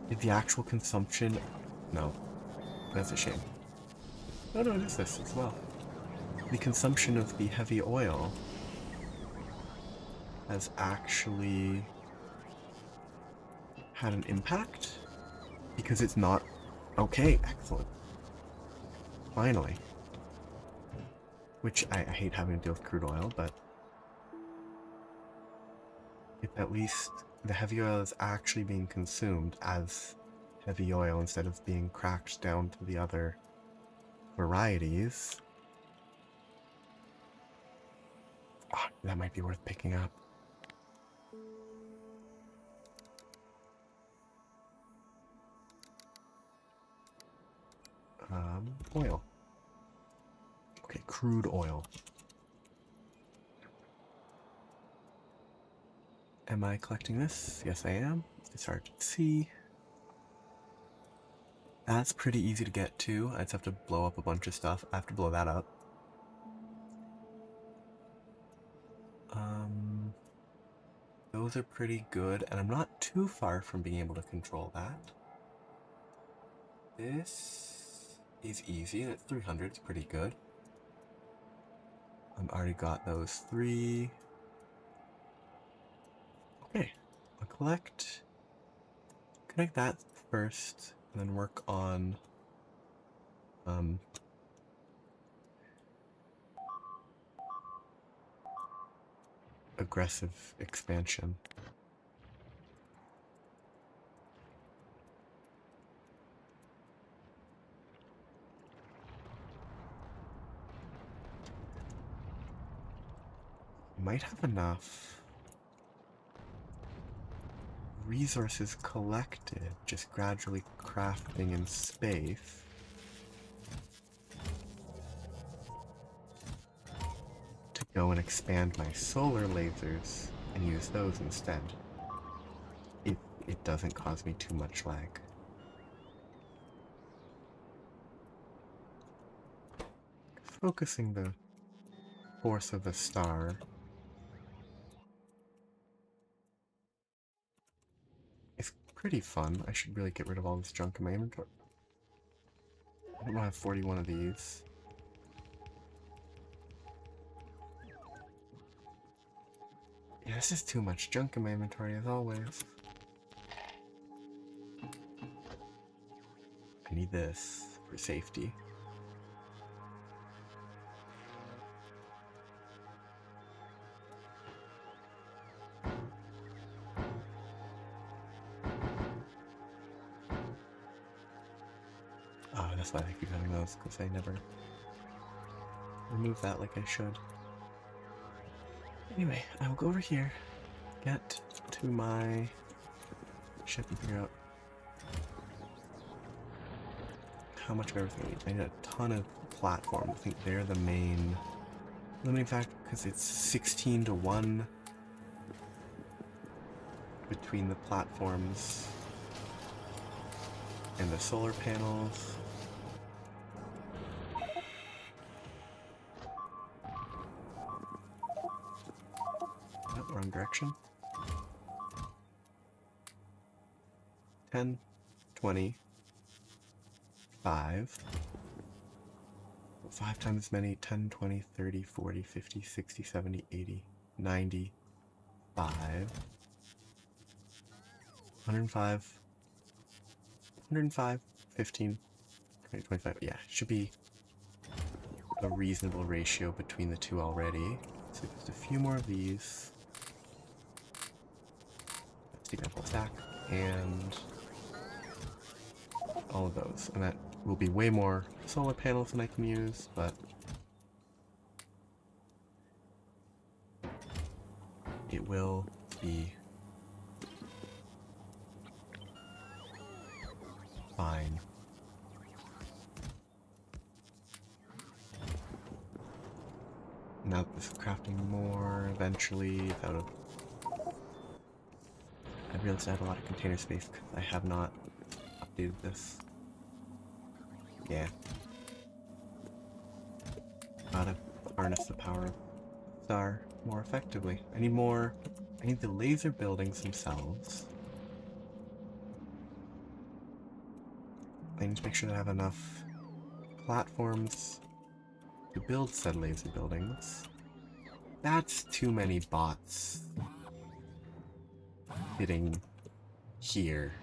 Did the actual consumption... No. That's a shame. Oh no, it is this as well. The consumption of the heavy oil has actually had an impact? Because it's not... Okay, excellent. Finally. Which, I hate having to deal with crude oil, but... if at least the heavy oil is actually being consumed as heavy oil instead of being cracked down to the other varieties... Oh, that might be worth picking up. Oil. Okay, crude oil. Am I collecting this? Yes, I am. It's hard to see. That's pretty easy to get to. I just have to blow up a bunch of stuff. I have to blow that up. Those are pretty good, and I'm not too far from being able to control that. This is easy, and it's 300, it's pretty good. I've already got those 3. Okay, I'll connect that first, and then work on aggressive expansion. might have enough resources collected, just gradually crafting in space, to go and expand my solar lasers and use those instead. If it doesn't cause me too much lag. Focusing the force of the star is pretty fun. I should really get rid of all this junk in my inventory. I don't have 41 of these. Yeah, this is too much junk in my inventory as always. I need this for safety. Oh, that's why I keep having those, because I never remove that like I should. Anyway, I will go over here, get to my ship and figure out how much of everything I need. I need a ton of platforms. I think they're the main limiting factor, because it's 16 to 1 between the platforms and the solar panels. Oh, wrong direction. 10, 20, 5. 5 times as many, 10, 20, 30, 40, 50, 60, 70, 80, 90, 5. 105, 105, 15, 20, 25. Yeah, should be a reasonable ratio between the two already. So just a few more of these. Let's take that full stack. And all of those. And that will be way more solar panels than I can use, but it will be fine. Now this is crafting more eventually. I realized I have a lot of container space because I have not updated this. Yeah. Gotta harness the power of Star more effectively. I need the laser buildings themselves. I need to make sure that I have enough platforms to build said laser buildings. That's too many bots hitting here.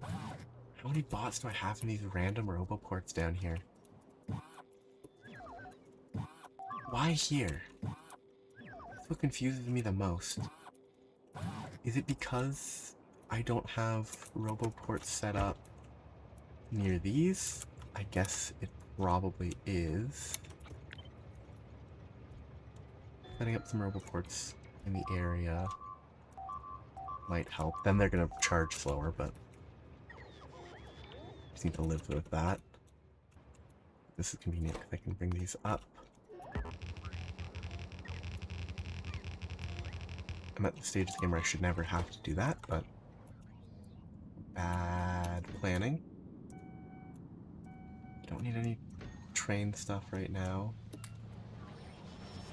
How many bots do I have in these random roboports down here? Why here? That's what confuses me the most. Is it because I don't have roboports set up near these? I guess it probably is. Setting up some roboports in the area might help. Then they're gonna charge slower, but just need to live with that. This is convenient because I can bring these up. I'm at the stage of the game where I should never have to do that, but bad planning. Don't need any train stuff right now.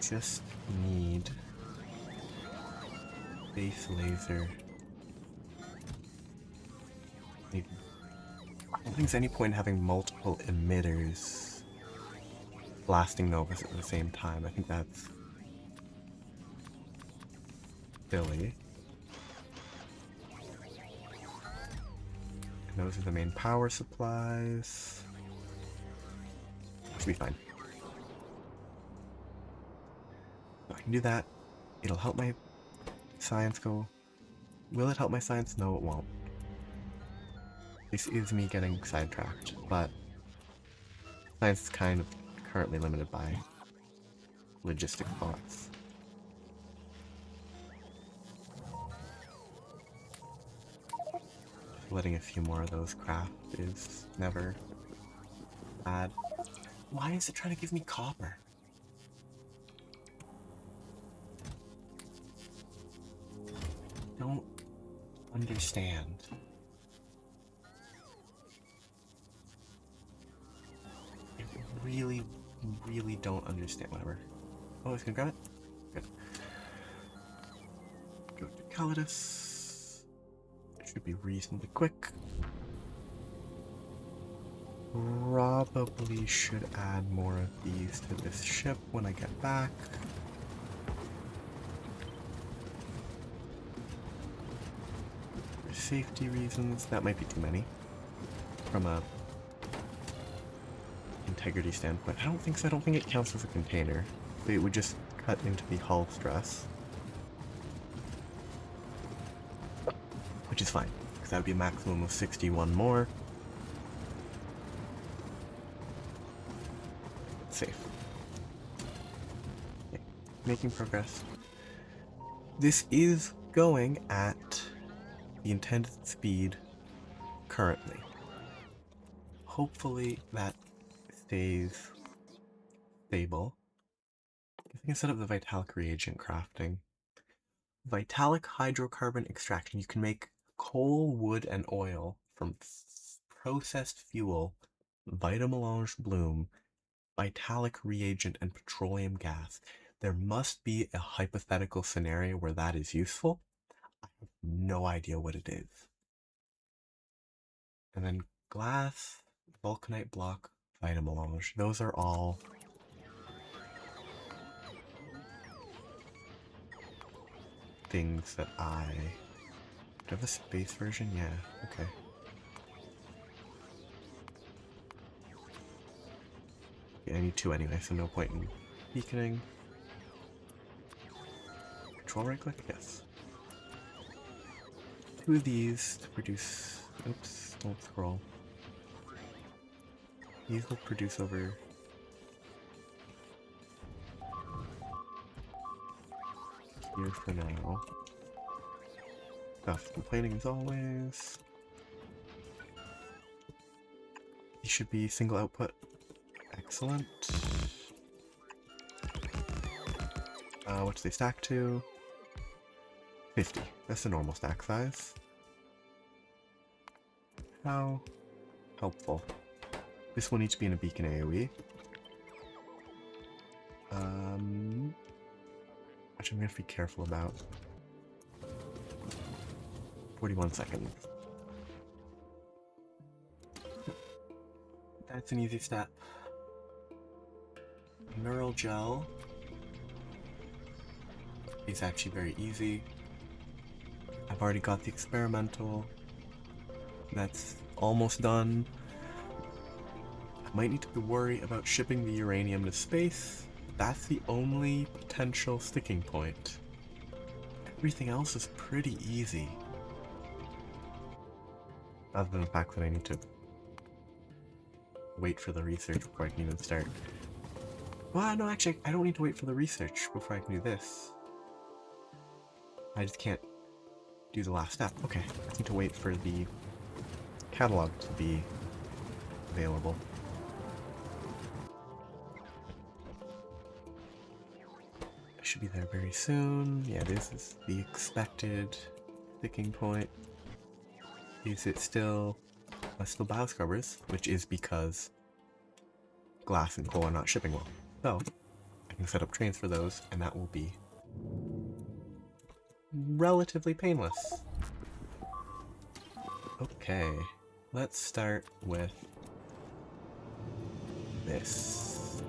Just need base laser. I don't think there's any point in having multiple emitters blasting novas at the same time. I think that's silly. And those are the main power supplies. Should be fine. So I can do that. It'll help my science go. Will it help my science? No, it won't. This is me getting sidetracked, but science is kind of currently limited by logistic thoughts. Letting a few more of those craft is never bad. Why is it trying to give me copper? Don't understand. I really, really don't understand. Whatever. Oh, it's gonna grab it? Good. Go to Calidus. It should be reasonably quick. Probably should add more of these to this ship when I get back. For safety reasons, that might be too many. From a integrity standpoint, I don't think so. I don't think it counts as a container. It would just cut into the hull stress. Which is fine, because that would be a maximum of 61 more. Safe. Okay. Making progress. This is going at the intended speed currently. Hopefully that stays stable. I can set up the Vitalic reagent crafting. Vitalic hydrocarbon extraction. You can make coal, wood, and oil from processed fuel, Vitamelange bloom, Vitalic reagent, and petroleum gas. There must be a hypothetical scenario where that is useful. I have no idea what it is. And then glass, vulcanite block, Vitamelange. Those are all things that I... Do I have a space version? Yeah, okay. Yeah, I need two anyway, so no point in beaconing. Control right click? Yes. Two of these to produce... Oops, don't scroll. These will produce over... here for now. Stuff complaining as always. These should be single output. Excellent. What do they stack to? 50. That's the normal stack size. How helpful. This will need to be in a beacon AoE. Which I'm going to be careful about. 41 seconds. That's an easy step. Neural gel is actually very easy. I've already got the experimental. That's almost done. I might need to worry about shipping the uranium to space. That's the only potential sticking point. Everything else is pretty easy. Other than the fact that I need to wait for the research before I can even start. Well, no, actually, I don't need to wait for the research before I can do this. I just can't do the last step. Okay, I need to wait for the catalog to be available. I should be there very soon. Yeah, this is the expected sticking point. Is it still... still bioscrubbers, which is because glass and coal are not shipping well. So, I can set up trains for those, and that will be relatively painless. Okay, let's start with this.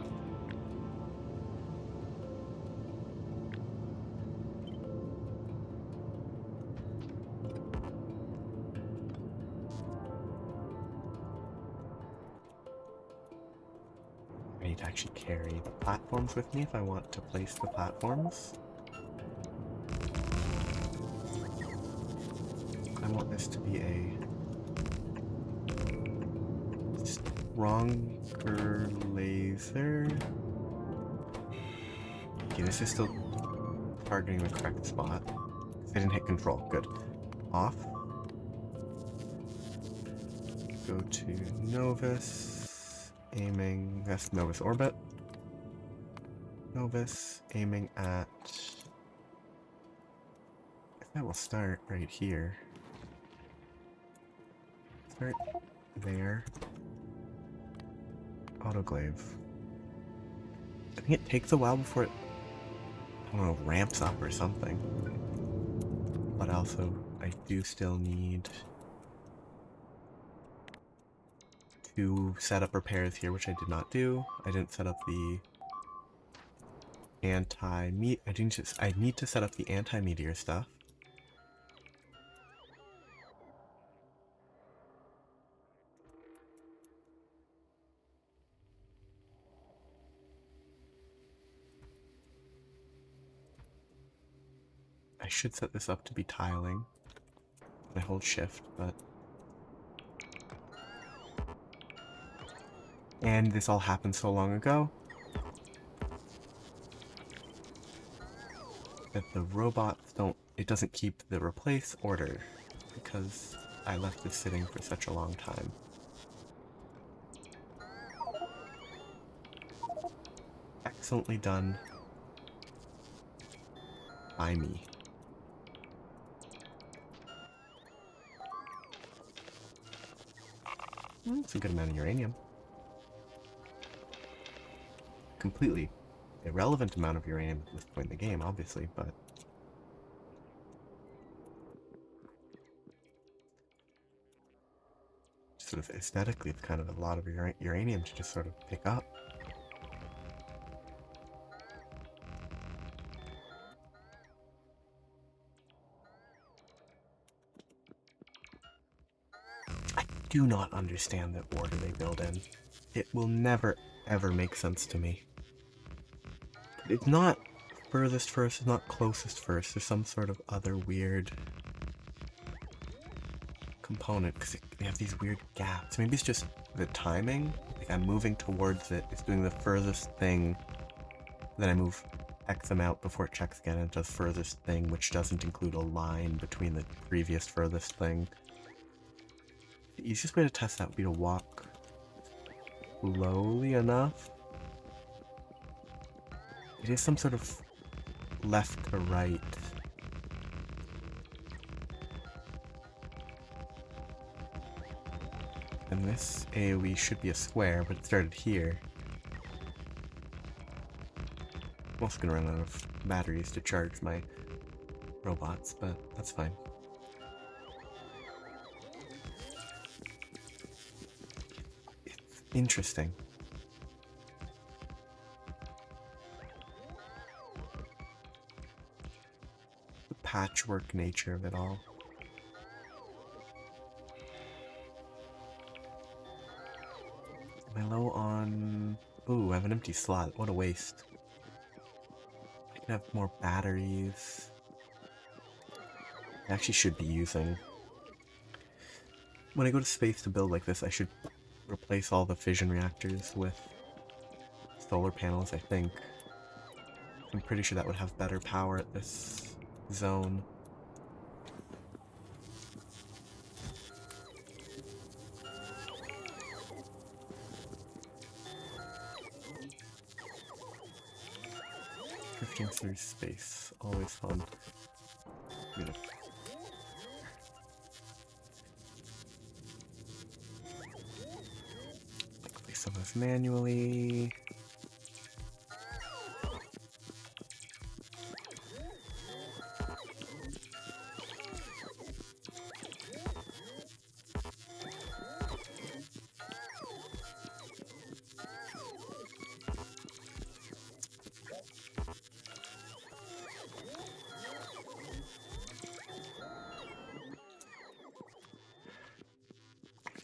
I need to actually carry the platforms with me if I want to place the platforms. I want this to be a stronger laser. Okay, this is still targeting the correct spot. I didn't hit control. Good. Off. Go to Novus. Aiming. That's Novus orbit. Novus. Aiming at... I think we'll start right here. Start there. Autoclave. I think it takes a while before it, I don't know, ramps up or something. But also, I do still need to set up repairs here, which I did not do. I didn't set up the I need to set up the anti-meteor stuff. I should set this up to be tiling. I hold shift, but... And this all happened so long ago that the robots don't... It doesn't keep the replace order because I left this sitting for such a long time. Excellently done by me. It's a good amount of uranium. Completely irrelevant amount of uranium at this point in the game, obviously, but... Sort of aesthetically, it's kind of a lot of uranium to just sort of pick up. I do not understand the order they build in. It will never, ever make sense to me. It's not furthest first, it's not closest first. There's some sort of other weird component, because they have these weird gaps. Maybe it's just the timing. Like I'm moving towards it, it's doing the furthest thing, then I move X amount before it checks again and it does furthest thing, which doesn't include a line between the previous furthest thing. The easiest way to test that would be to walk slowly enough. It is some sort of left to right. And this AoE should be a square, but it started here. I'm also gonna run out of batteries to charge my robots, but that's fine. It's interesting. The patchwork nature of it all. Am I low on... Ooh, I have an empty slot. What a waste. I can have more batteries. I actually should be using... When I go to space to build like this, I should replace all the fission reactors with solar panels, I think. I'm pretty sure that would have better power at this zone. Drifting through space, always fun. Beautiful. Place some of this manually.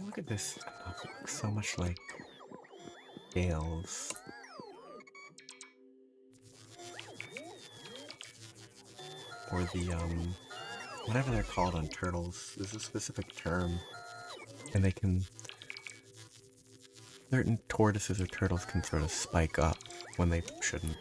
Look at this. Oh, it looks so much like scales. Or the, whatever they're called on turtles. There's a specific term. And they can... Certain tortoises or turtles can sort of spike up when they shouldn't.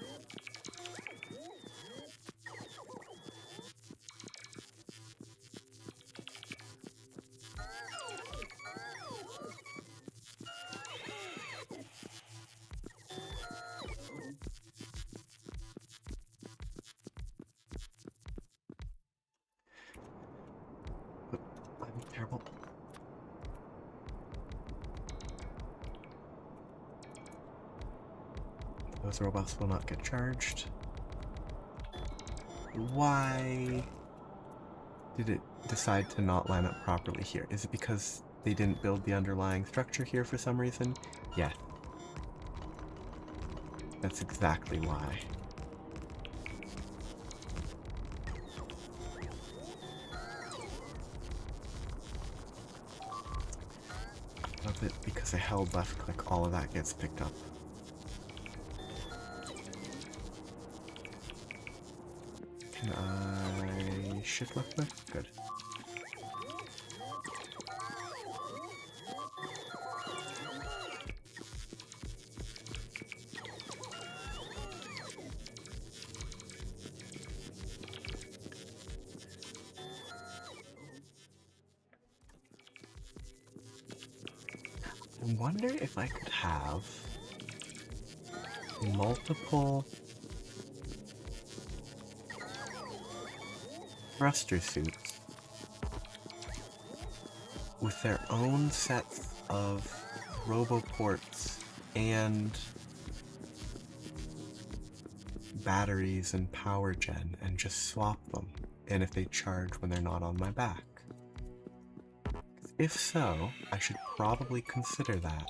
Those robots will not get charged. Why did it decide to not line up properly here? Is it because they didn't build the underlying structure here for some reason? Yeah. That's exactly why. Love it because I held left click, all of that gets picked up. Can I shift left click? Good. I wonder if I could have multiple thruster suits with their own sets of roboports and batteries and power gen and just swap them, and if they charge when they're not on my back. If so, I should probably consider that.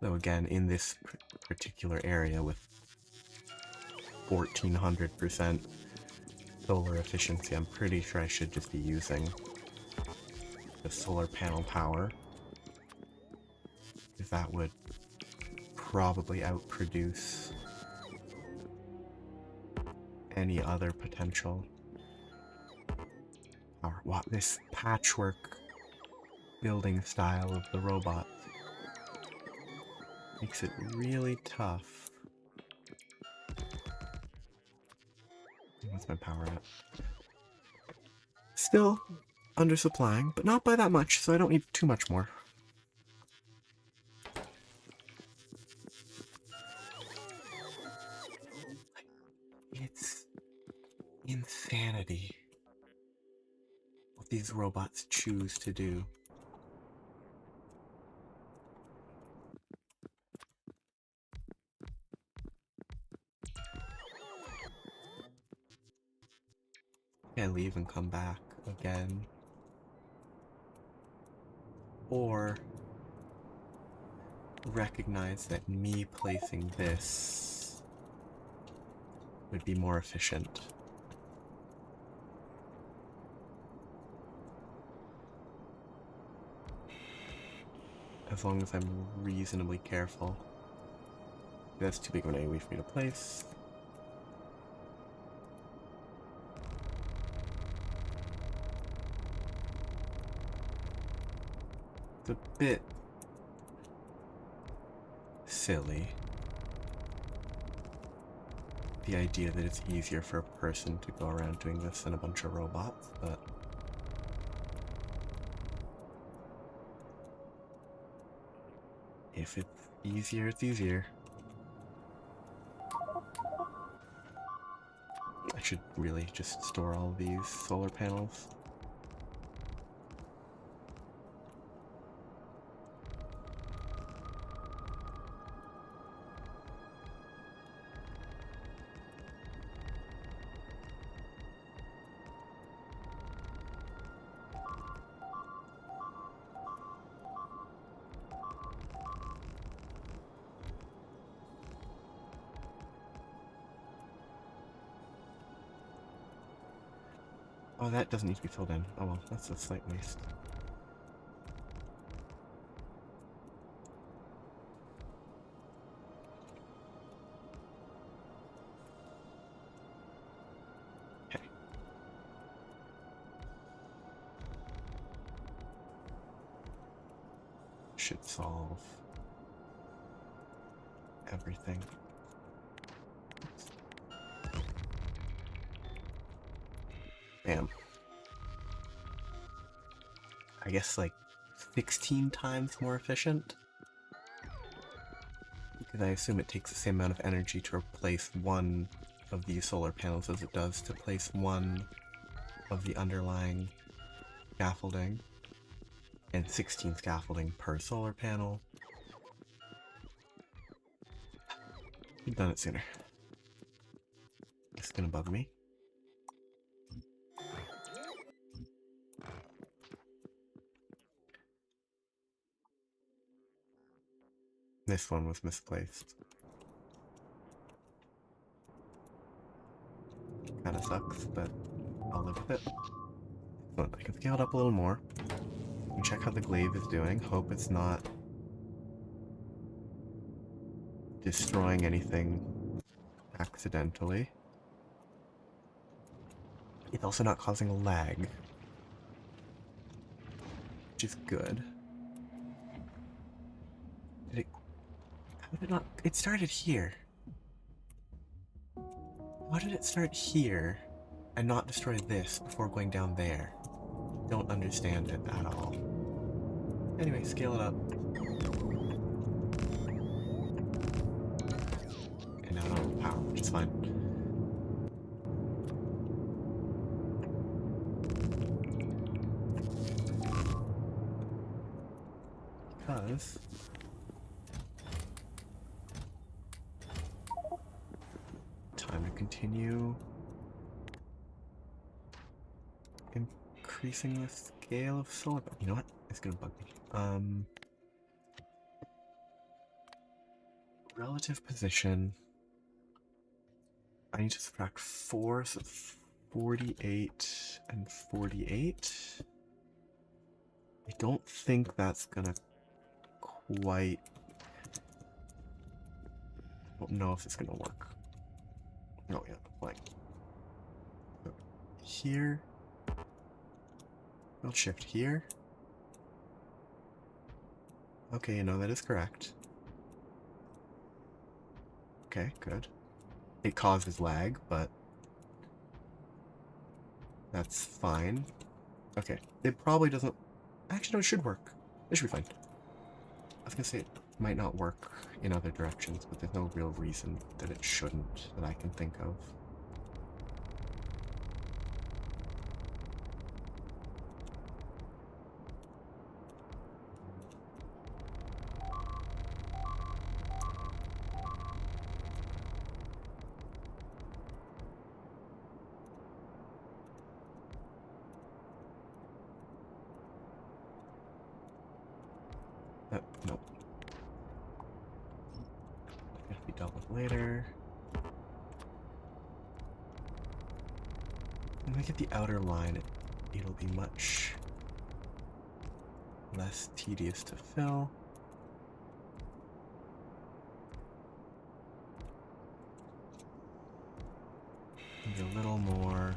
Though again, in this particular area with 1400% solar efficiency, I'm pretty sure I should just be using the solar panel power, because that would probably outproduce any other potential power. Wow, this patchwork building style of the robot makes it really tough. What's my power at? Still undersupplying, but not by that much, so I don't need too much more. It's insanity what these robots choose to do. I leave and come back again. Or recognize that me placing this would be more efficient. As long as I'm reasonably careful. That's too big of an AoE for me to place. It's a bit silly, the idea that it's easier for a person to go around doing this than a bunch of robots, but if it's easier, it's easier. I should really just store all of these solar panels. Oh, that doesn't need to be filled in. Oh well, that's a slight waste. Okay. Should solve everything. Bam. I guess like 16 times more efficient? Because I assume it takes the same amount of energy to replace one of these solar panels as it does to place one of the underlying scaffolding and 16 scaffolding per solar panel. You've done it sooner. It's gonna bug me. This one was misplaced. Kinda sucks, but I'll live with it. So I can scale it up a little more. And check how the glaive is doing. Hope it's not destroying anything accidentally. It's also not causing lag, which is good. Did it... How did it not... It started here. Why did it start here and not destroy this before going down there? Don't understand it at all. Anyway, scale it up. And now I don't have power, which is fine. Because... time to continue increasing the scale of solar. You know what? It's gonna bug me. Relative position. I need to subtract 4, so 48 and 48. I don't think that's gonna quite... I don't know if it's gonna work. Oh yeah, like so here. We'll shift here. Okay, you know that is correct. Okay, good. It causes lag, but that's fine. Okay, it probably doesn't... Actually, no, it should work. It should be fine. I was gonna say it might not work in other directions, but there's no real reason that it shouldn't that I can think of. Nope. That can be dealt with later. When we get the outer line, it'll be much less tedious to fill. Be a little more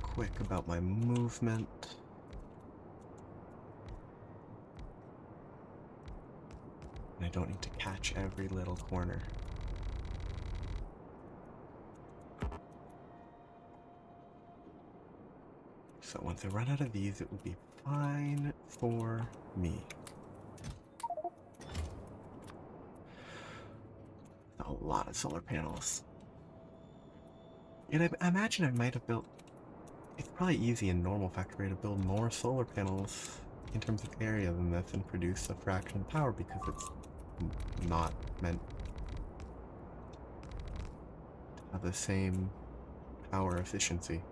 quick about my movement. And I don't need to catch every little corner. So once I run out of these, it will be fine for me. A lot of solar panels. And I imagine I might have built... It's probably easy in normal Factorio to build more solar panels in terms of area than this and produce a fraction of power because it's not meant to have the same power efficiency.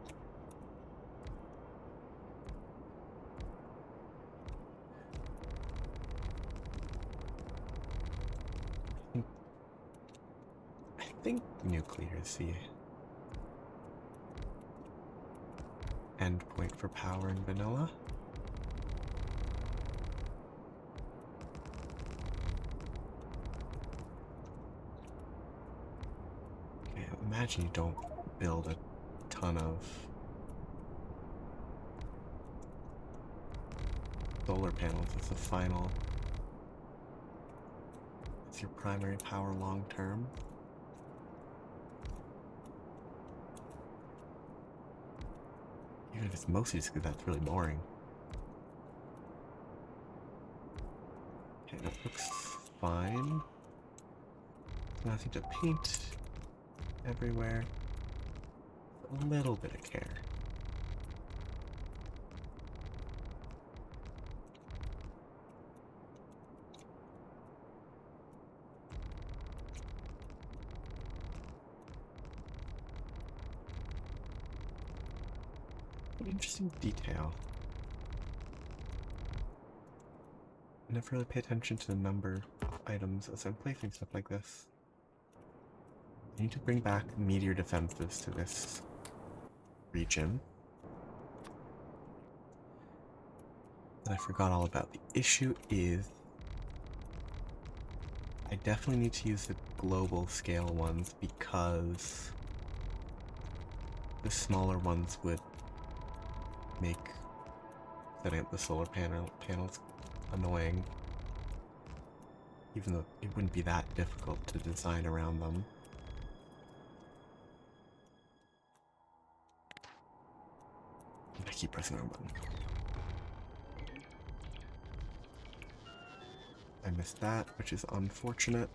I think nuclear is the endpoint for power in vanilla. Okay, imagine you don't build a ton of solar panels as the final, as your primary power long term. Even if it's mostly just because that's really boring. Okay, that looks fine. Nothing to paint everywhere. a little bit of care. What an interesting detail. I never really pay attention to the number of items as I'm placing stuff like this. I need to bring back meteor defenses to this region. That I forgot all about. The issue is I definitely need to use the global scale ones because the smaller ones would make setting up the solar panels annoying, even though it wouldn't be that difficult to design around them. I keep pressing the wrong button. I missed that, which is unfortunate.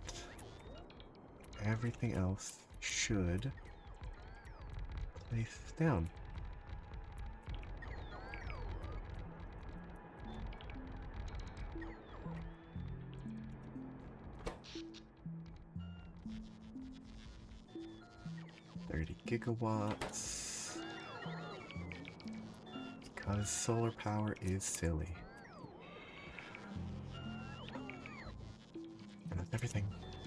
Everything else should place down. Gigawatts. Because solar power is silly. And that's everything.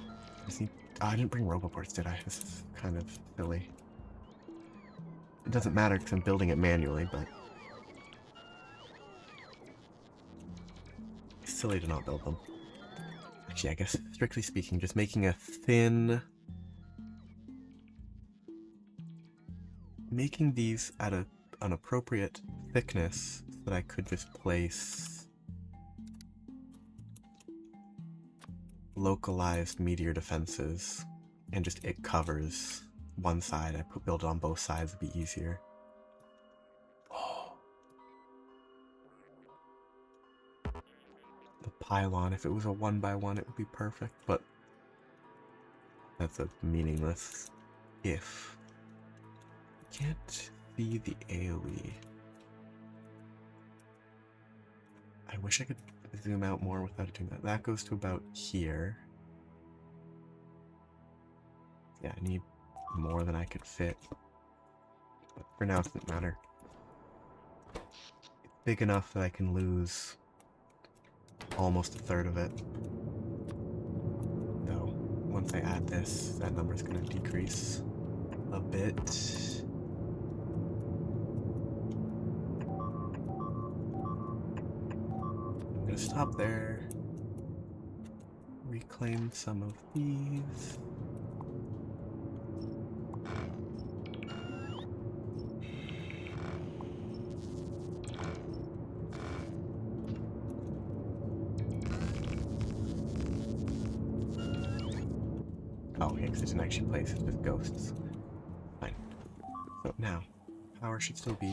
I just need... Oh, I didn't bring roboports, did I? This is kind of silly. It doesn't matter because I'm building it manually, but... it's silly to not build them. Actually, I guess, strictly speaking, just making a thin... making these at an appropriate thickness so that I could just place localized meteor defenses and just it covers one side. I build it on both sides, it'd be easier. Oh. The pylon, if it was a 1x1 it would be perfect, but that's a meaningless if. Can't see the AoE. I wish I could zoom out more without doing that. That goes to about here. Yeah, I need more than I could fit. But for now, it doesn't matter. It's big enough that I can lose almost a third of it. Though, once I add this, that number's going to decrease a bit. I'm gonna stop there, reclaim some of these. Oh, okay, because it didn't actually place, it's just ghosts. Fine. So now, power should still be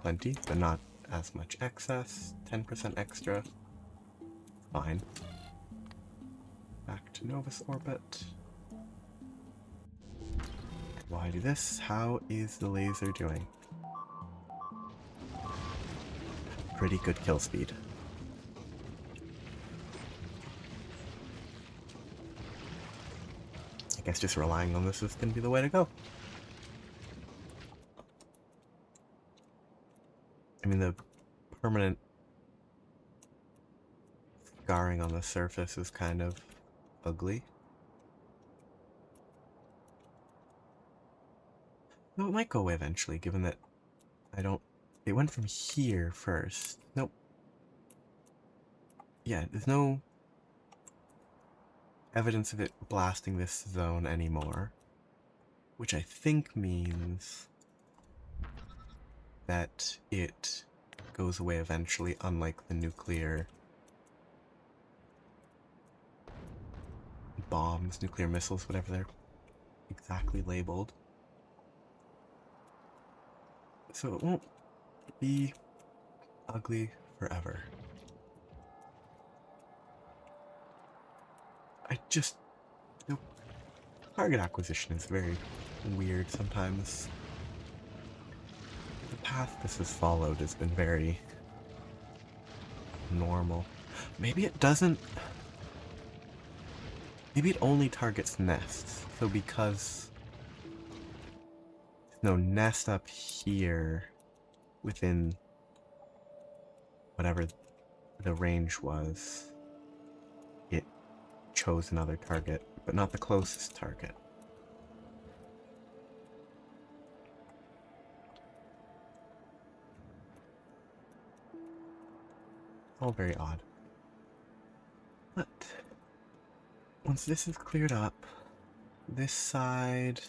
plenty, but not as much excess. 10% extra. Fine. Back to Novus orbit. While I do this, how is the laser doing? Pretty good kill speed. I guess just relying on this is going to be the way to go. I mean, the permanent scarring on the surface is kind of ugly. No, it might go away eventually, given that I don't... It went from here first. Nope. Yeah, there's no evidence of it blasting this zone anymore. Which I think means that it goes away eventually, unlike the nuclear bombs, nuclear missiles, whatever they're exactly labeled. So it won't be ugly forever. You know, target acquisition is very weird sometimes. path this has followed has been very normal. Maybe it doesn't... Maybe it only targets nests. So because... No, nest up here within whatever the range was, it chose another target, but not the closest target. All very odd. But once this is cleared up, this side...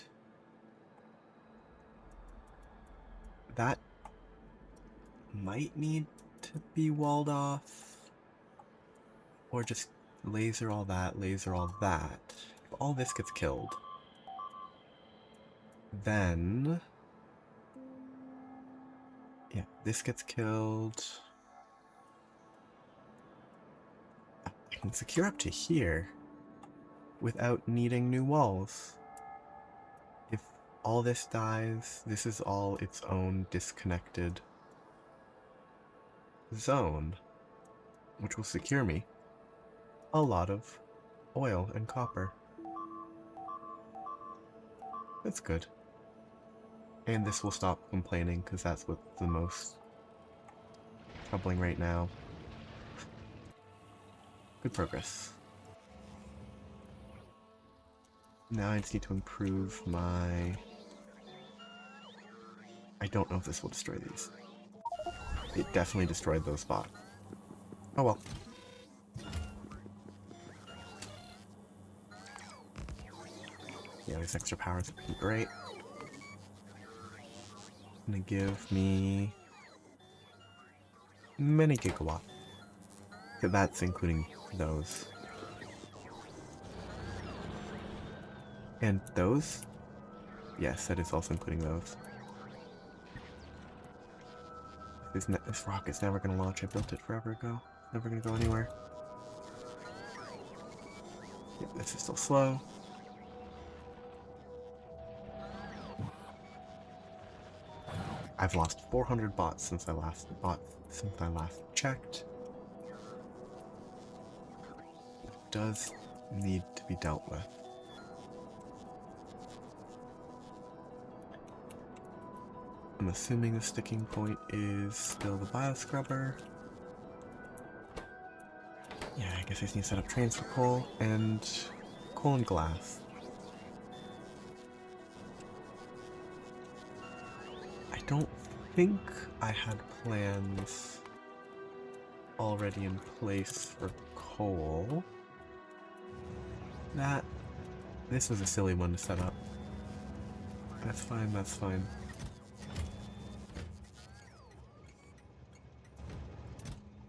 That might need to be walled off. Or just laser all that, laser all that. If all this gets killed, then... Yeah, this gets killed. I can secure up to here without needing new walls. If all this dies, this is all its own disconnected zone, which will secure me a lot of oil and copper. That's good. And this will stop complaining, because that's what's the most troubling right now. Good progress. Now I just need to improve my... I don't know if this will destroy these. It definitely destroyed those spots. Oh well. Yeah, these extra powers are pretty great. Gonna give me many gigawatt. That's including those. And those? Yes, that is also including those. This rocket's never gonna launch. I built it forever ago. It's never gonna go anywhere. Yeah, this is still slow. I've lost 400 bots since I last checked. It does need to be dealt with. I'm assuming the sticking point is still the bioscrubber. Yeah, I guess I just need to set up trains for coal and glass. I don't think I had plans already in place for coal. This was a silly one to set up. That's fine, that's fine.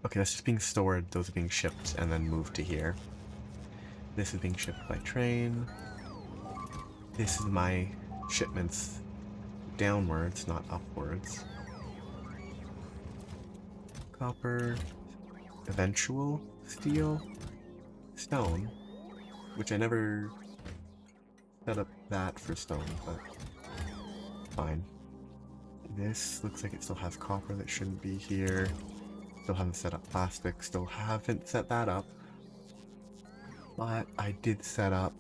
Okay, that's just being stored, those are being shipped and then moved to here. This is being shipped by train. This is my shipments downwards, not upwards. Copper, eventual steel, stone, which I never set up that for stone, but fine. This looks like it still has copper that shouldn't be here. Still haven't set up plastic, still haven't set that up. But I did set up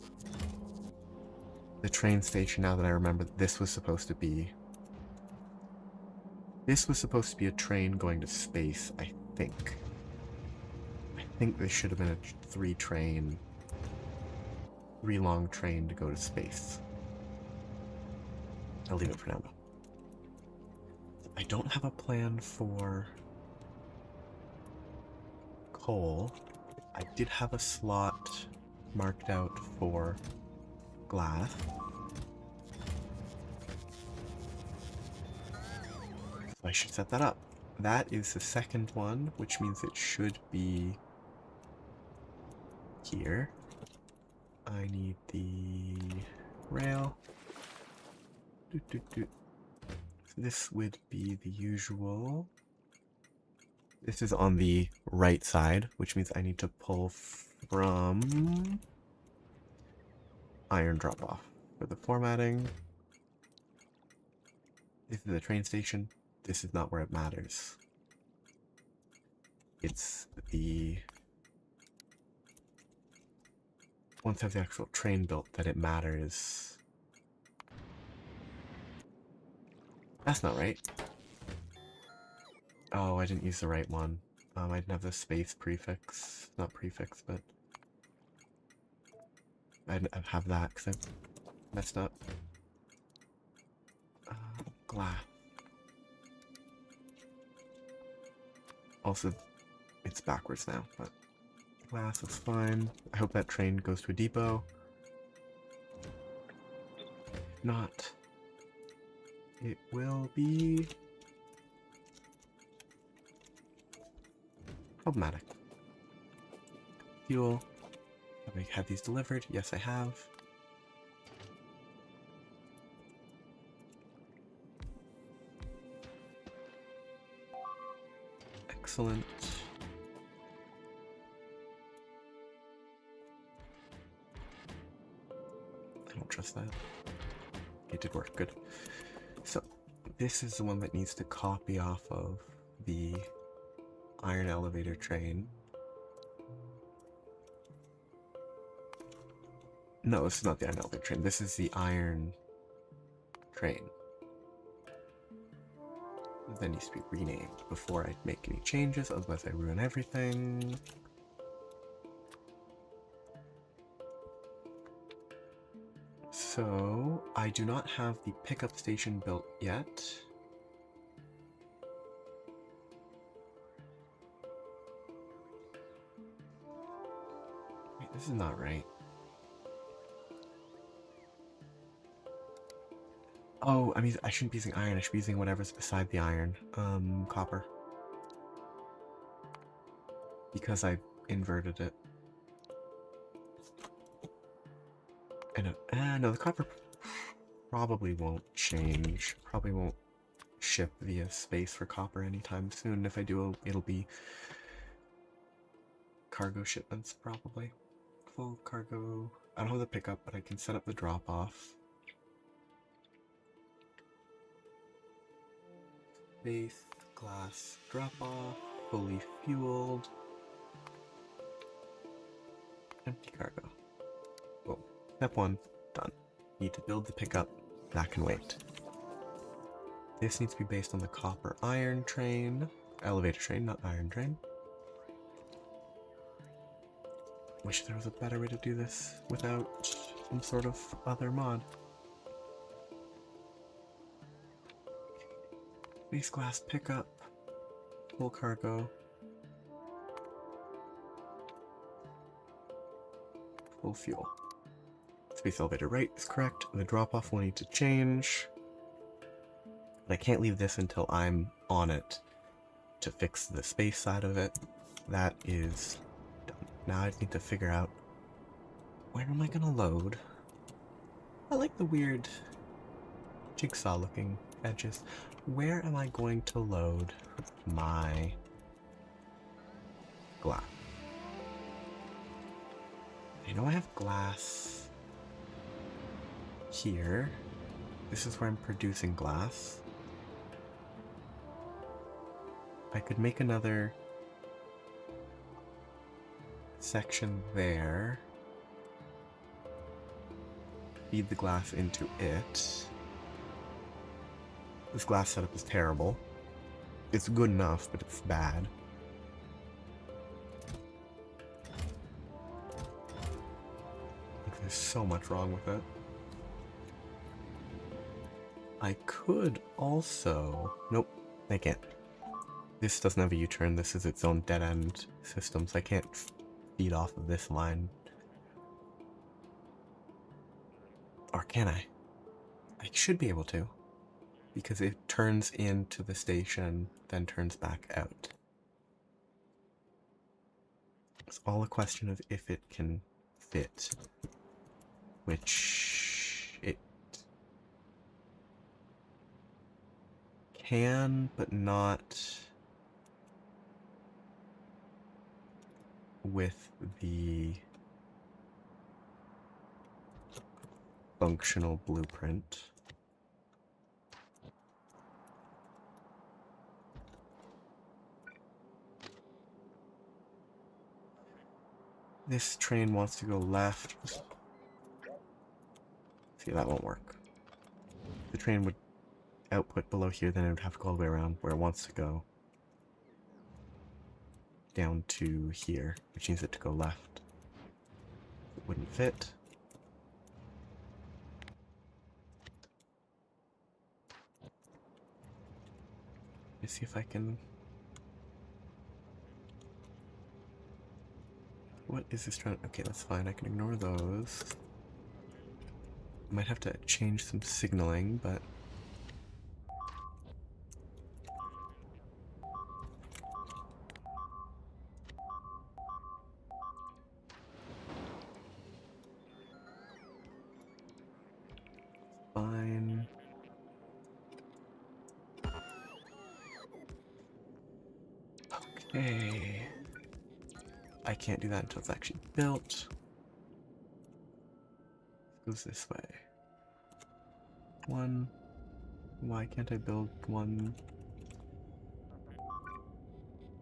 the train station now that I remember this was supposed to be. This was supposed to be a train going to space, I think. I think this should have been a three long train to go to space. I'll leave it for now though. I don't have a plan for coal. I did have a slot marked out for glass. So I should set that up. That is the second one, which means it should be here. I need the rail. So this would be the usual. This is on the right side, which means I need to pull from iron drop-off for the formatting. This is the train station. this is not where it matters. It's the... Once I have the actual train built that it matters. That's not right. Oh, I didn't use the right one. I didn't have the space prefix. Not prefix, but... I didn't have that because I messed up. Glass. Also, it's backwards now, but glass is fine. I hope that train goes to a depot. If not, it will be problematic. Fuel. Have I had these delivered? Yes, I have. Excellent. I don't trust that. It did work, good. So, this is the one that needs to copy off of the iron elevator train. No, this is not the iron elevator train. This is the iron train. That needs to be renamed before I make any changes, otherwise I ruin everything. So, I do not have the pickup station built yet. Wait, this is not right. Oh, I shouldn't be using iron, I should be using whatever's beside the iron. Copper. Because I inverted it. And no, the copper probably won't change. Probably won't ship via space for copper anytime soon. If I do, it'll be cargo shipments, probably. Full cargo. I don't have the pickup, but I can set up the drop-off. Base, glass, drop-off, fully fueled. Empty cargo. Boom. Step 1, done. Need to build the pickup. That can wait. This needs to be based on the copper iron train. Elevator train, not iron train. Wish there was a better way to do this without some sort of other mod. Base glass pickup. Full cargo. Full fuel. Space elevator right is correct. The drop-off will need to change. But I can't leave this until I'm on it to fix the space side of it. That is done. Now I need to figure out where am I gonna load? I like the weird jigsaw looking edges. Where am I going to load my glass? I know I have glass here. This is where I'm producing glass. I could make another section there. Feed the glass into it. This glass setup is terrible. It's good enough, but it's bad. There's so much wrong with it. I could also... Nope, I can't. This doesn't have a U-turn, this is its own dead-end system, so I can't feed off of this line. Or can I? I should be able to. Because it turns into the station, then turns back out. It's all a question of if it can fit. Which it can, but not with the functional blueprint. This train wants to go left. See, that won't work. The train would output below here, then it would have to go all the way around where it wants to go. Down to here, which needs it to go left. It wouldn't fit. Let's see if I can... What is this trying... Okay, that's fine. I can ignore those. Might have to change some signaling, but... Fine. Okay. I can't do that until it's actually built. It goes this way. One. Why can't I build one?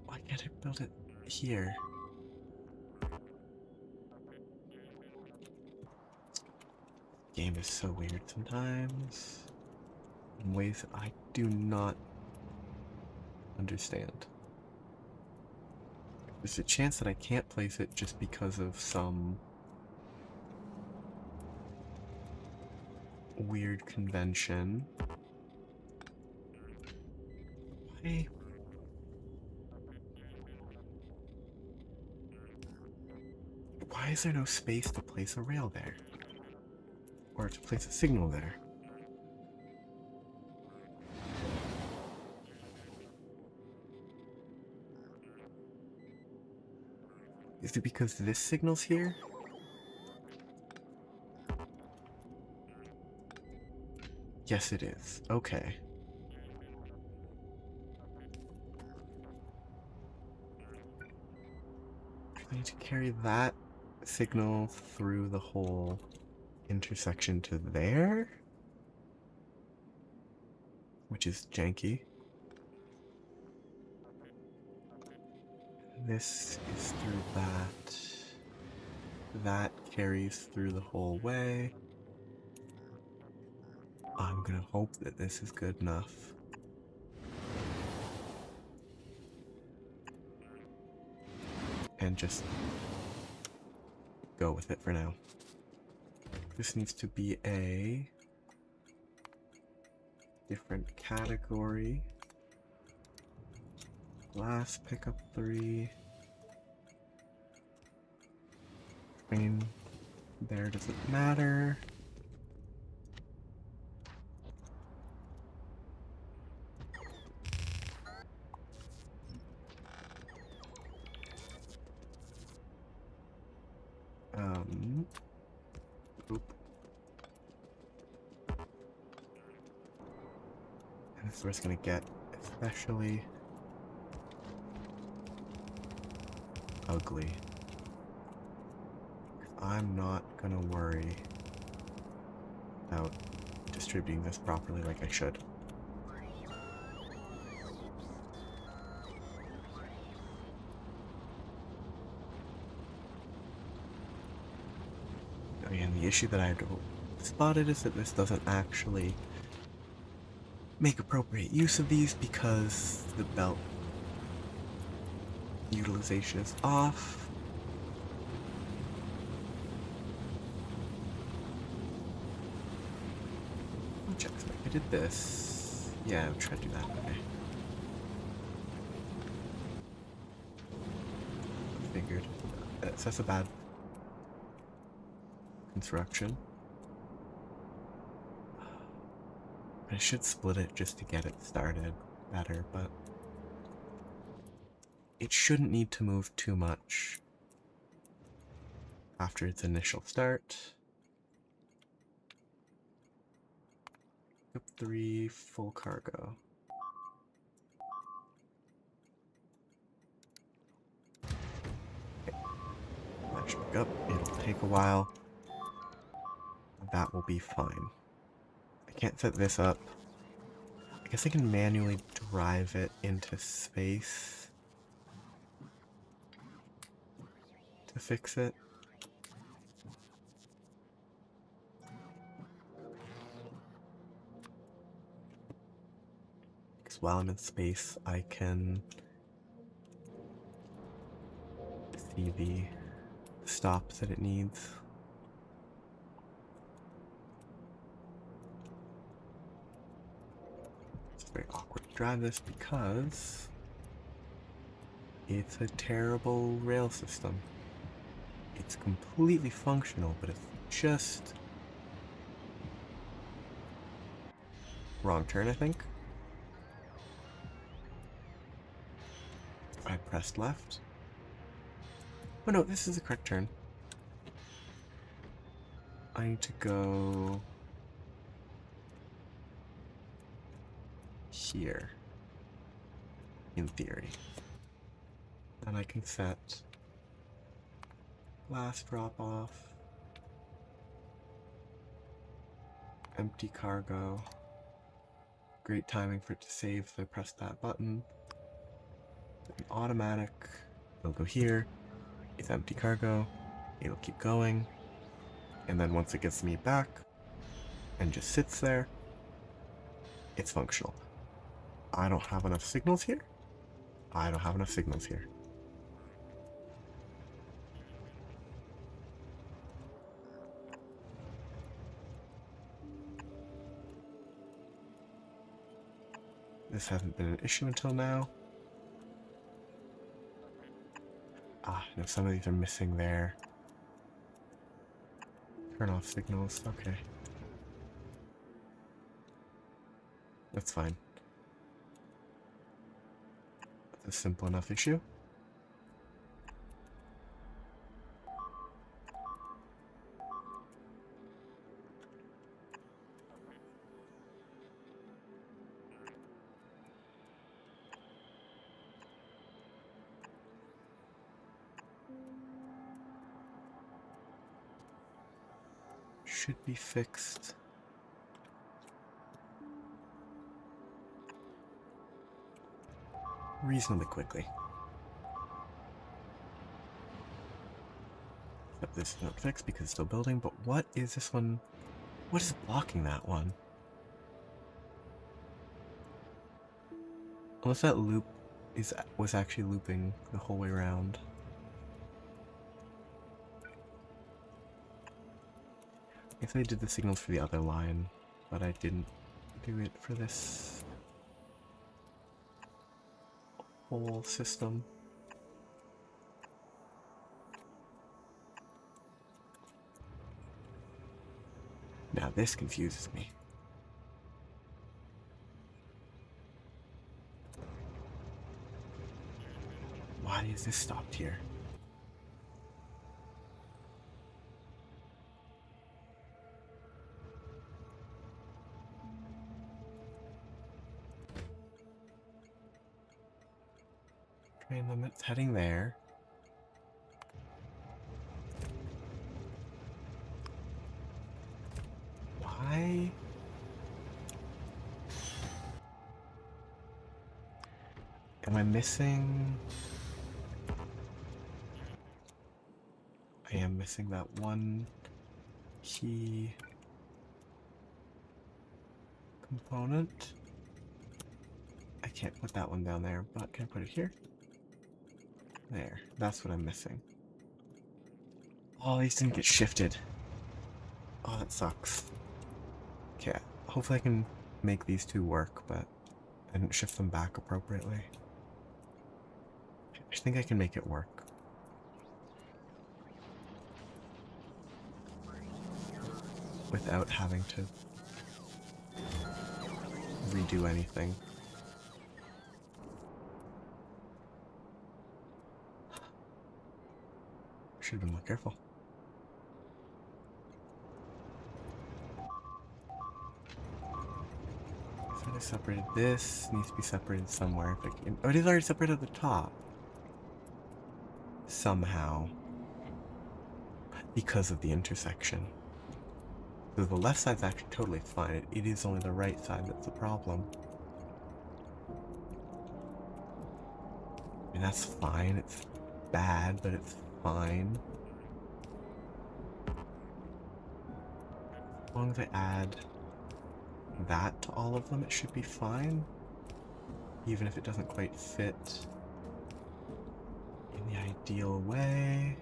Why can't I build it here? Game is so weird sometimes. In ways that I do not understand. There's a chance that I can't place it just because of some weird convention. Why? Why is there no space to place a rail there? Or to place a signal there? Is it because this signal's here? Yes, it is. Okay. I need to carry that signal through the whole intersection to there? Which is janky. This is through that. That carries through the whole way. I'm gonna hope that this is good enough. And just go with it for now. This needs to be a different category. Glass pickup 3. Train there doesn't matter. Oop. And this is where it's gonna get especially ugly. I'm not gonna worry about distributing this properly like I should. Again, the issue that I've spotted is that this doesn't actually make appropriate use of these because the belt utilization is off. I'll check if I did this. Yeah, I'll try to do that way. Figured. That's a bad construction. I should split it just to get it started better, but it shouldn't need to move too much after its initial start. Up 3 full cargo. Okay. Match back up. It'll take a while. That will be fine. I can't set this up. I guess I can manually drive it into space to fix it. Because while I'm in space, I can see the stops that it needs. It's very awkward to drive this because it's a terrible rail system. It's completely functional, but it's just... wrong turn, I think. I pressed left. Oh no, this is the correct turn. I need to go... here. In theory. Then I can set last drop off, empty cargo. Great timing for it to save, so I press that button. An automatic, it'll go here. It's empty cargo. It'll keep going. And then once it gets me back and just sits there, it's functional. I don't have enough signals here. I don't have enough signals here. This hasn't been an issue until now. Ah, no, some of these are missing there. Turn off signals, okay. That's fine. That's a simple enough issue. Should be fixed. Reasonably quickly. Except this is not fixed because it's still building, but what is this one? What is blocking that one? Unless that loop was actually looping the whole way around. I guess I did the signals for the other line, but I didn't do it for this whole system. Now this confuses me. Why is this stopped here? Train limit's heading there. Why? Am I missing? I am missing that one key component. I can't put that one down there, but can I put it here? There, that's what I'm missing. Oh, these didn't get shifted. Oh, that sucks. Okay, hopefully I can make these two work, but I didn't shift them back appropriately. I think I can make it work. Without having to redo anything. Should have been more careful. So I separated this, needs to be separated somewhere. If I can. Oh, it is already separated at the top. Somehow. Because of the intersection. So the left side's actually totally fine. It is only the right side that's the problem. I mean, that's fine. It's bad, but it's fine. As long as I add that to all of them, it should be fine. Even if it doesn't quite fit in the ideal way.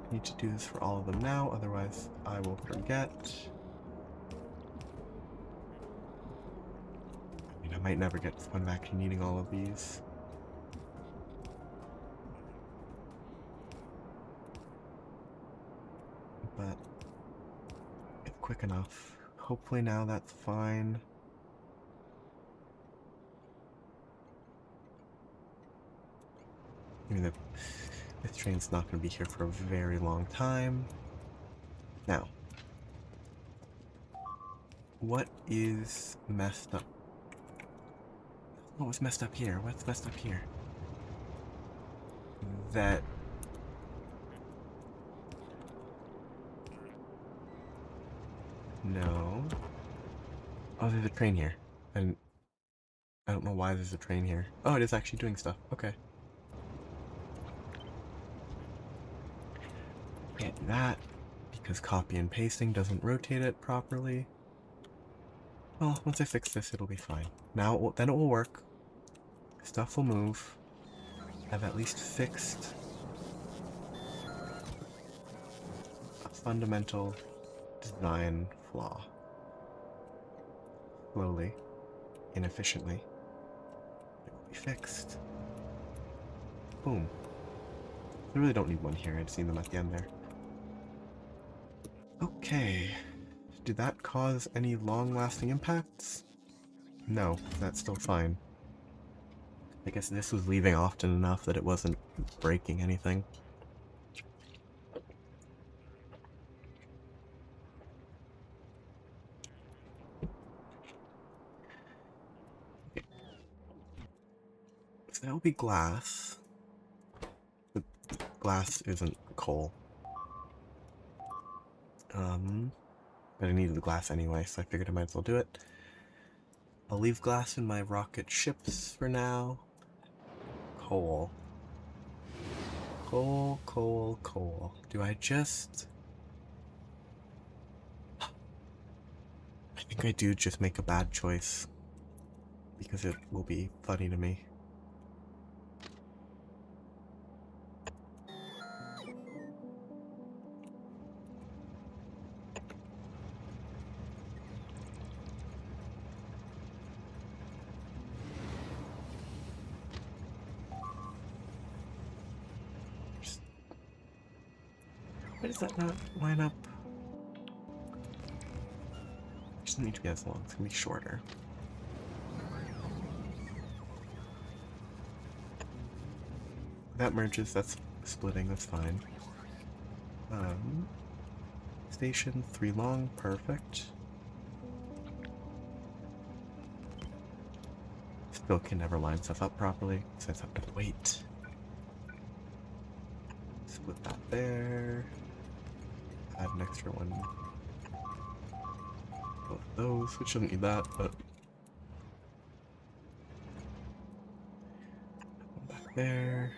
I need to do this for all of them now, otherwise I will forget. I mean, I might never get to the point of actually needing all of these. But it's quick enough. Hopefully now that's fine. I mean, this train's not going to be here for a very long time. Now, what is messed up? What was messed up here? What's messed up here? That... No. Oh, there's a train here. And I don't know why there's a train here. Oh, it is actually doing stuff. Okay. Can't do that because copy and pasting doesn't rotate it properly. Well, once I fix this, it'll be fine. Now, then it will work. Stuff will move. I've at least fixed a fundamental design flaw. Slowly, inefficiently, it will be fixed. Boom. I really don't need one here, I just need them at the end there. Okay. Did that cause any long-lasting impacts? No, that's still fine. I guess this was leaving often enough that it wasn't breaking anything. Okay. So that will be glass. But glass isn't coal. But I needed the glass anyway, so I figured I might as well do it. I'll leave glass in my rocket ships for now. Coal. Coal, coal, coal. Do I just... I think I do just make a bad choice. Because it will be funny to me. Why does that not line up? It doesn't need to be as long, it's gonna be shorter. That merges, that's splitting, that's fine. Station, 3 long, perfect. Still can never line stuff up properly, so I just have to wait. Split that there. Add an extra one. Both those, we shouldn't need that, but... One back there.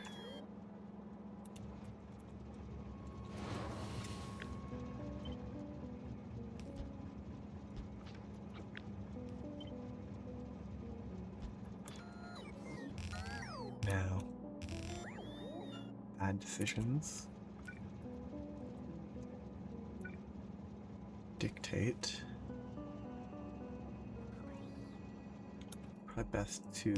Now, add decisions. Dictate. Probably best to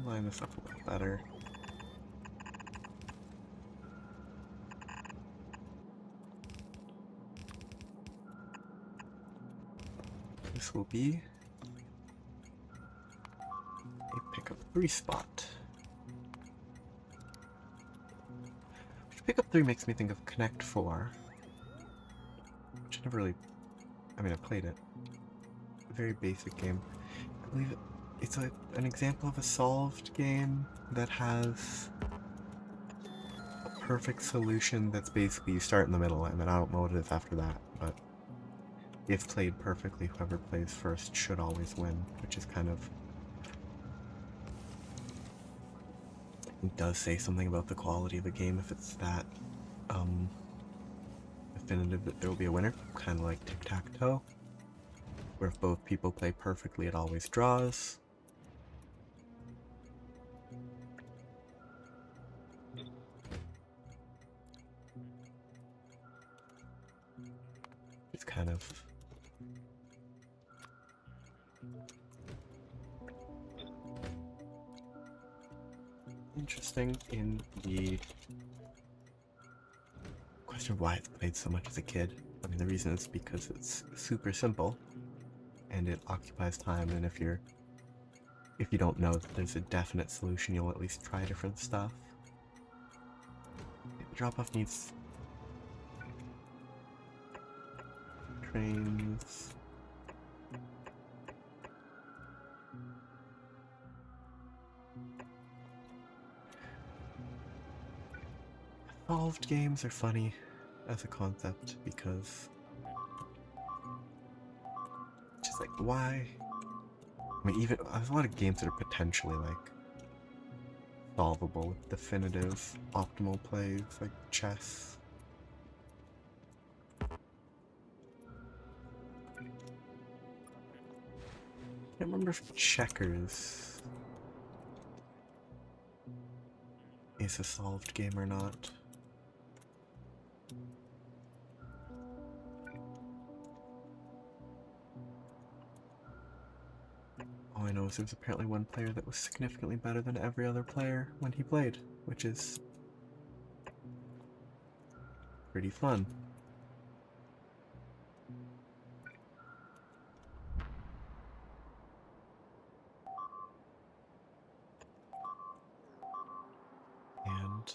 line this up a little better. This will be a pickup 3 spot. Which pickup 3 makes me think of Connect 4. Which I never really... I mean, I played it. A very basic game. I believe it... it's an example of a solved game that has a perfect solution that's basically you start in the middle, and then I don't know what it is after that, but if played perfectly, whoever plays first should always win, which is kind of... It does say something about the quality of the game if it's that definitive that there will be a winner, kind of like tic-tac-toe, where if both people play perfectly it always draws. It's kind of... interesting in the question of why it's played so much as a kid. I mean, the reason is because it's super simple and it occupies time, and if you don't know that there's a definite solution, you'll at least try different stuff. The drop-off needs trains. Solved games are funny as a concept because just like, why? I mean, even there's a lot of games that are potentially like solvable with definitive optimal plays, like chess. I can't remember if checkers is a solved game or not. All I know is there's apparently one player that was significantly better than every other player when he played, which is pretty fun. And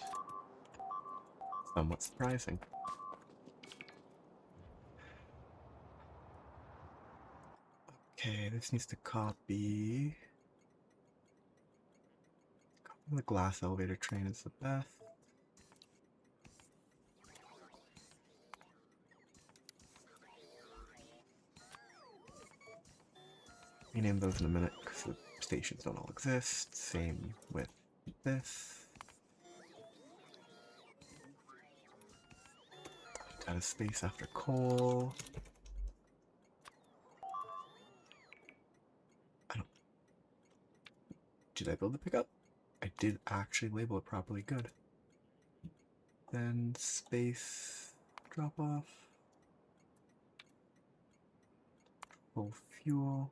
somewhat surprising. Okay, this needs to copy the glass elevator train is the best. Rename those in a minute because the stations don't all exist. Same with this. Out of space after coal. Did I build the pickup? I did actually label it properly. Good. Then space drop off. Full fuel.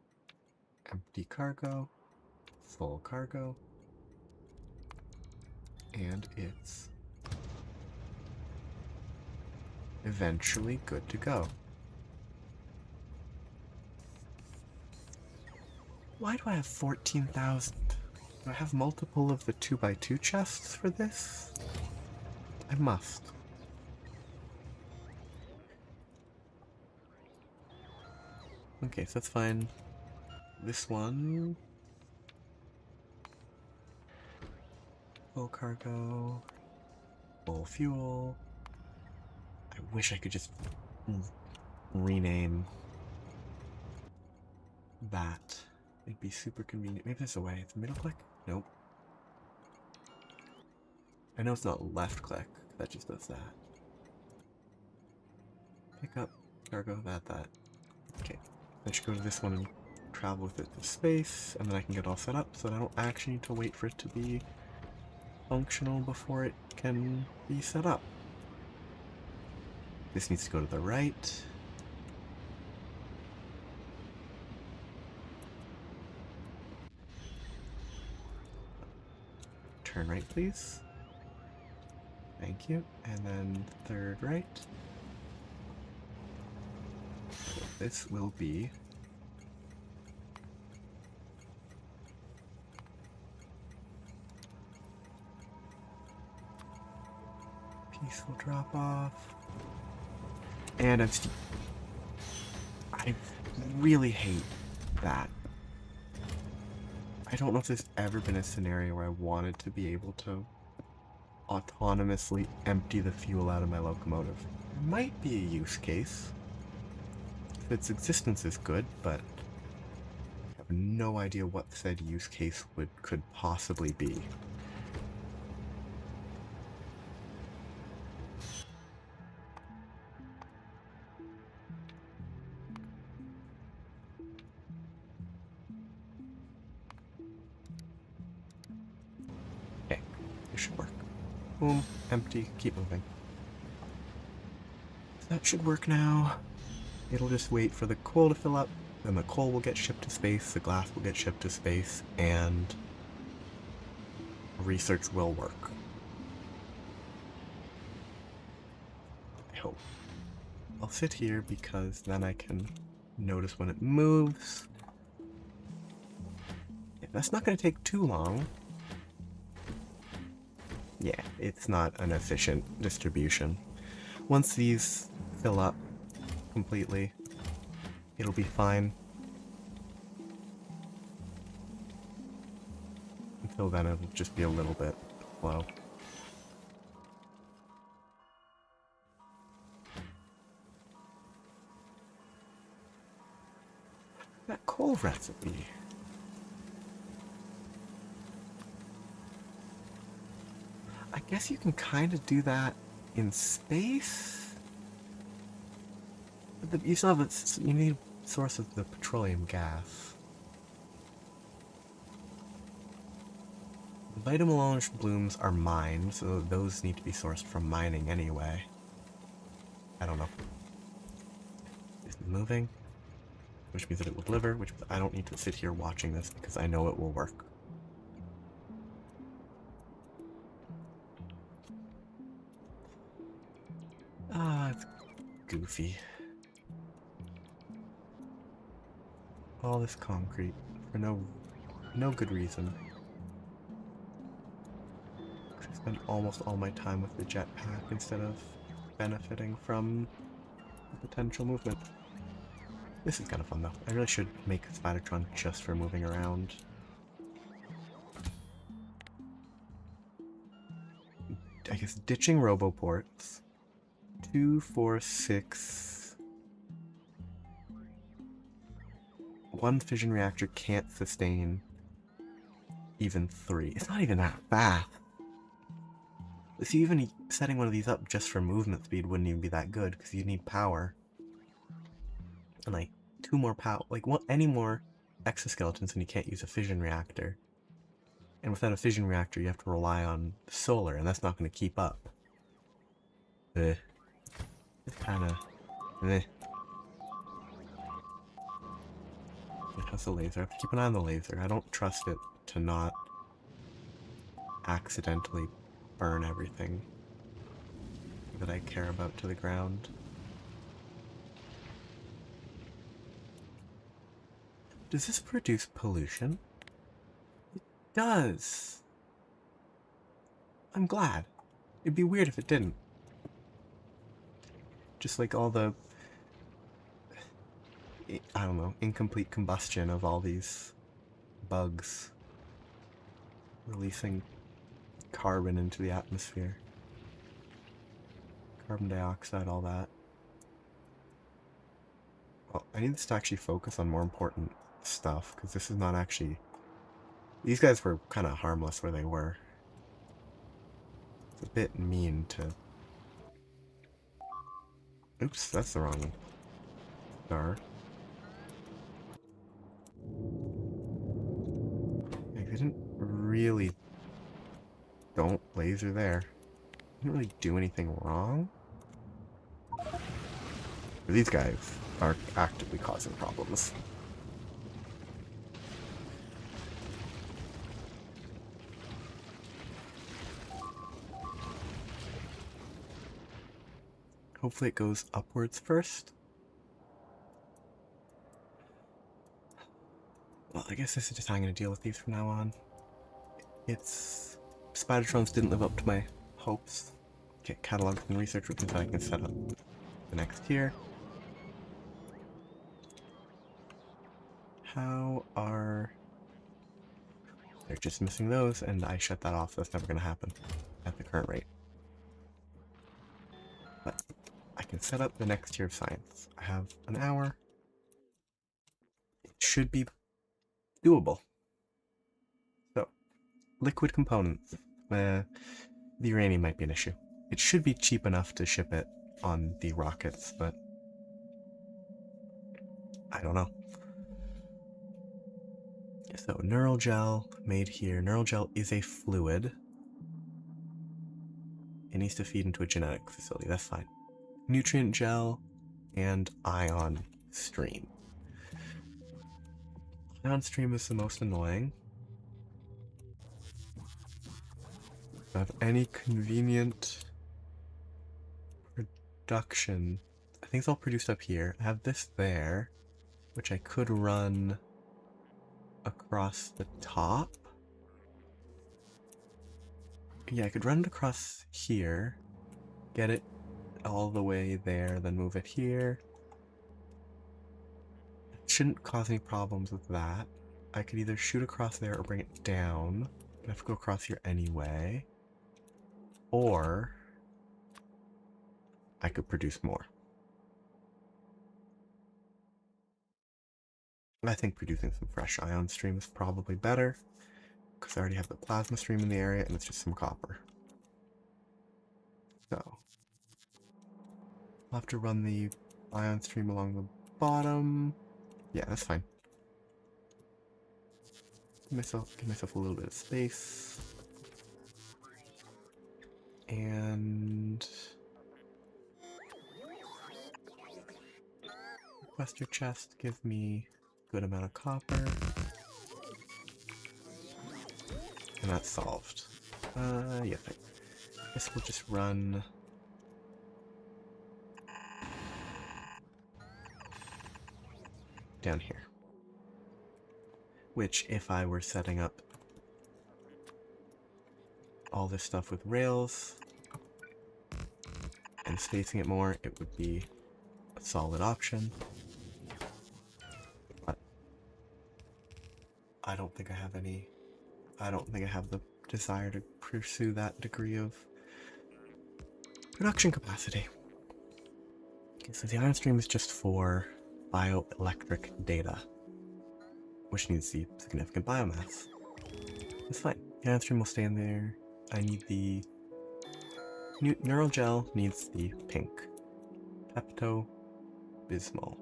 Empty cargo. Full cargo. And it's eventually good to go. Why do I have 14,000? Do I have multiple of the 2x2 chests for this? I must. Okay, so that's fine. This one... full cargo... full fuel... I wish I could just rename that. It'd be super convenient. Maybe there's a way. It's middle click? Nope. I know it's not left click. That just does that. Pick up, cargo, that. Okay. I should go to this one and travel with it to space, and then I can get all set up so that I don't actually need to wait for it to be functional before it can be set up. This needs to go to the right. Turn right, please. Thank you. And then third right. So this will be peaceful drop off. And I really hate that. I don't know if there's ever been a scenario where I wanted to be able to autonomously empty the fuel out of my locomotive. There might be a use case. If its existence is good, but I have no idea what said use case could possibly be. Okay, this should work. Boom, empty, keep moving. That should work now. It'll just wait for the coal to fill up, then the coal will get shipped to space, the glass will get shipped to space, and research will work. I hope. I'll sit here because then I can notice when it moves. Yeah, that's not going to take too long. Yeah, it's not an efficient distribution. Once these fill up completely, it'll be fine. Until then, it'll just be a little bit slow. That coal recipe. I guess you can kind of do that in space? But you still have you need a source of the petroleum gas. Vita melange blooms are mined, so those need to be sourced from mining anyway. I don't know. Is it moving? Which means that it will deliver, which means I don't need to sit here watching this because I know it will work. Ah, it's goofy. All this concrete for no good reason. I spend almost all my time with the jetpack instead of benefiting from the potential movement. This is kind of fun though. I really should make a Spidertron just for moving around. I guess ditching roboports. 2, 4, 6. One fission reactor can't sustain even 3. It's not even that fast. So even setting one of these up just for movement speed wouldn't even be that good because you need power. And like 2 more power, like any more exoskeletons and you can't use a fission reactor. And without a fission reactor you have to rely on solar and that's not going to keep up. It's kind of It has the laser. I have to keep an eye on the laser. I don't trust it to not accidentally burn everything that I care about to the ground. Does this produce pollution? It does. I'm glad. It'd be weird if it didn't. Just like all the, I don't know, incomplete combustion of all these bugs releasing carbon into the atmosphere. Carbon dioxide, all that. Well, I need this to actually focus on more important stuff, because this is not actually... These guys were kind of harmless where they were. It's a bit mean to... Oops, that's the wrong star. Like, they didn't really... Don't laser there. Didn't really do anything wrong. But these guys are actively causing problems. Hopefully it goes upwards first. Well, I guess this is just how I'm going to deal with these from now on. Spidertrons didn't live up to my hopes. Get catalogs and research with them so I can set up the next tier. How are... They're just missing those, and I shut that off. That's never going to happen at the current rate. But I can set up the next tier of science. I have an hour. It should be doable. So, liquid components. The uranium might be an issue. It should be cheap enough to ship it on the rockets, but I don't know. So, neural gel made here. Neural gel is a fluid. It needs to feed into a genetic facility. That's fine. Nutrient gel and ion stream. Ion stream is the most annoying. Do I have any convenient production? I think it's all produced up here. I have this there, which I could run across the top. Yeah, I could run it across here, get it all the way there, then move it here. It shouldn't cause any problems with that. I could either shoot across there or bring it down. I have to go across here anyway. Or I could produce more. I think producing some fresh ion stream is probably better, because I already have the plasma stream in the area and it's just some copper. So I'll have to run the ion stream along the bottom. Yeah, that's fine. Give myself a little bit of space. And requester chest, give me a good amount of copper. And that's solved. Yeah, I guess we'll just run down here. Which, if I were setting up all this stuff with rails and spacing it more, it would be a solid option. But I don't think I have the desire to pursue that degree of production capacity. Okay, so the ion stream is just for bioelectric data, which needs the significant biomass. It's fine. The ion stream will stay in there. I need the neural gel needs the pink. Pepto-Bismol.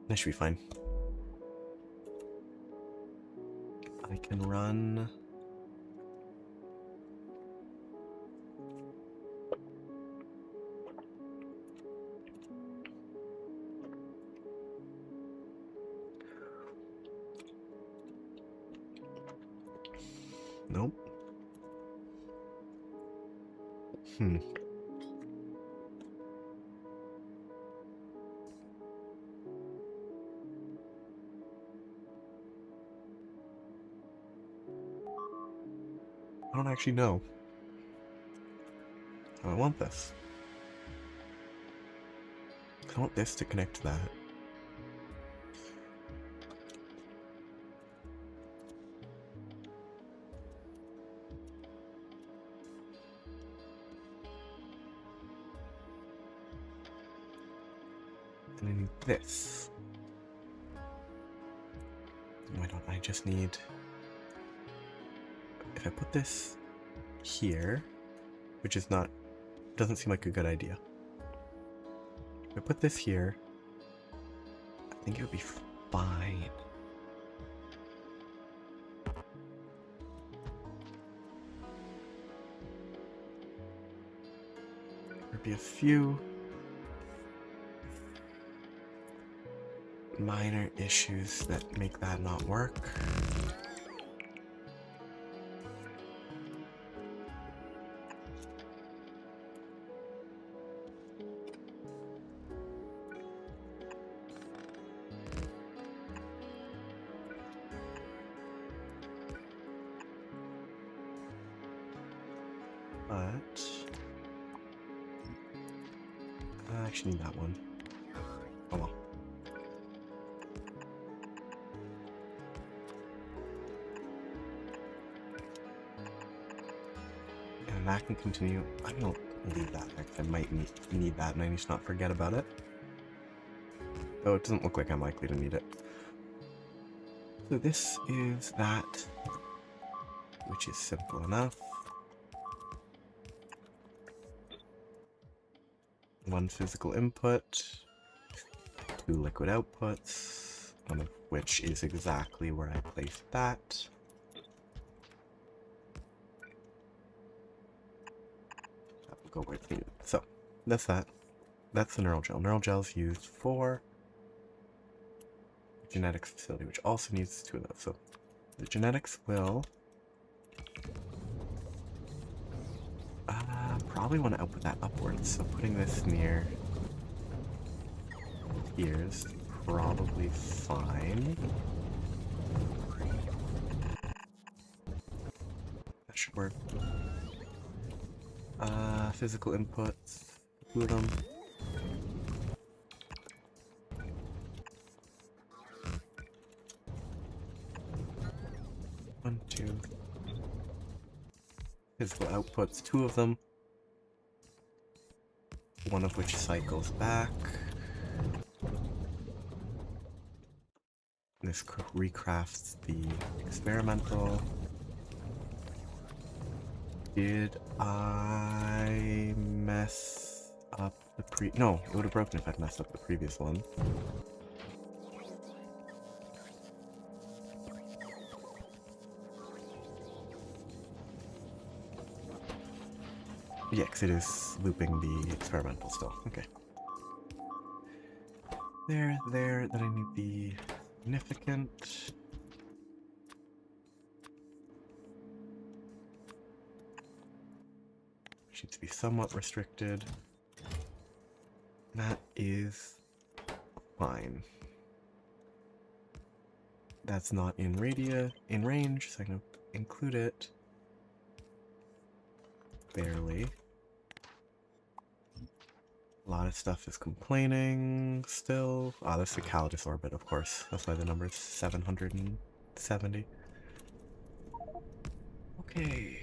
That should be fine. I can run nope. I don't actually know how I want this. I want this to connect to that. And I need this. Why don't I just need... If I put this here, which is not... doesn't seem like a good idea. If I put this here, I think it would be fine. There'd be a few minor issues that make that not work. But I actually need that one. Oh well. can continue. I don't leave that there because I might need that and I need to not forget about it. Oh, it doesn't look like I'm likely to need it. So this is that, which is simple enough. One physical input, two liquid outputs, one of which is exactly where I placed that. That will go where it's needed. So, that's that. That's the neural gel. Neural gel is used for the genetics facility, which also needs two of those. So, the genetics will probably want to output that upwards. So, putting this near here is probably fine. That should work. Physical inputs, two of them. One, two. Physical outputs, two of them. One of which cycles back. This recrafts the experimental. Did I mess up the no, it would have broken if I'd messed up the previous one. Yeah, because it is looping the experimental still. Okay. There, then I need the significant. Which needs to be somewhat restricted. That is fine. That's not in range, so I can include it. Barely. A lot of stuff is complaining still. Ah, that's the Calidus orbit, of course. That's why the number is 770. Okay.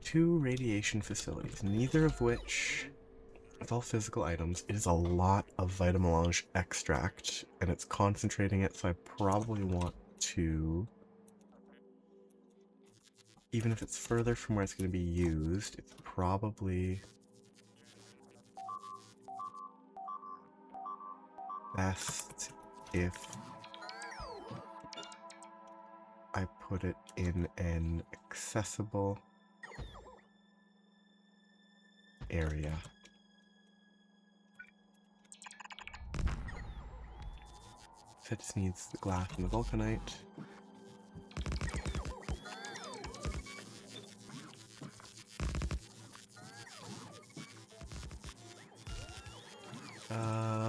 2 radiation facilities, neither of which, with all physical items, it is a lot of Vitamelange extract, and it's concentrating it, so I probably want to, even if it's further from where it's going to be used, it's probably best if I put it in an accessible area. So it just needs the glass and the vulcanite.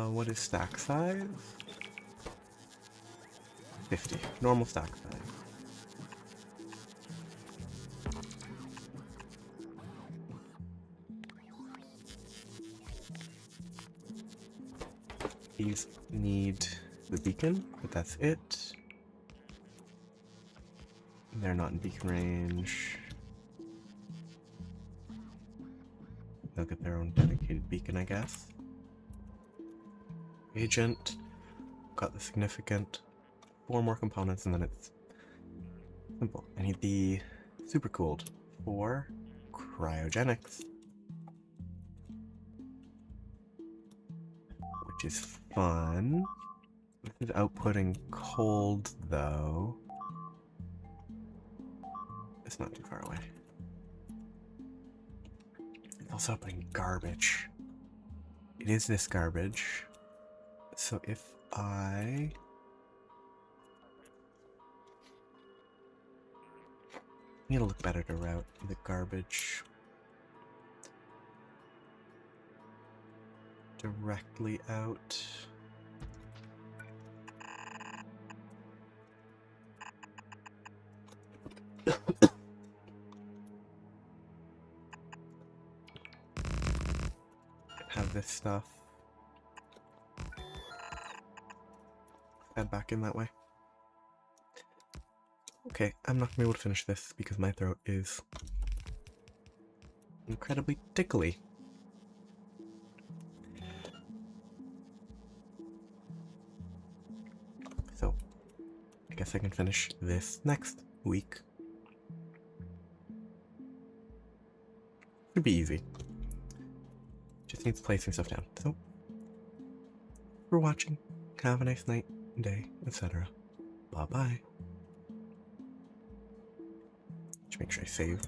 What is stack size? 50. Normal stack size. These need the beacon, but that's it. They're not in beacon range. They'll get their own dedicated beacon, I guess. Agent. Got the significant. 4 more components, and then it's simple. I need the super cooled for cryogenics. Which is fun. This is outputting cold, though. It's not too far away. It's also outputting garbage. It is this garbage. So if I need to look better to route the garbage directly out. Have this stuff fed back in that way. Okay, I'm not gonna be able to finish this because my throat is incredibly tickly. So, I guess I can finish this next week. Should be easy. Just needs placing stuff down. So, for watching, have a nice night, day, etc. Bye bye. Just make sure I save.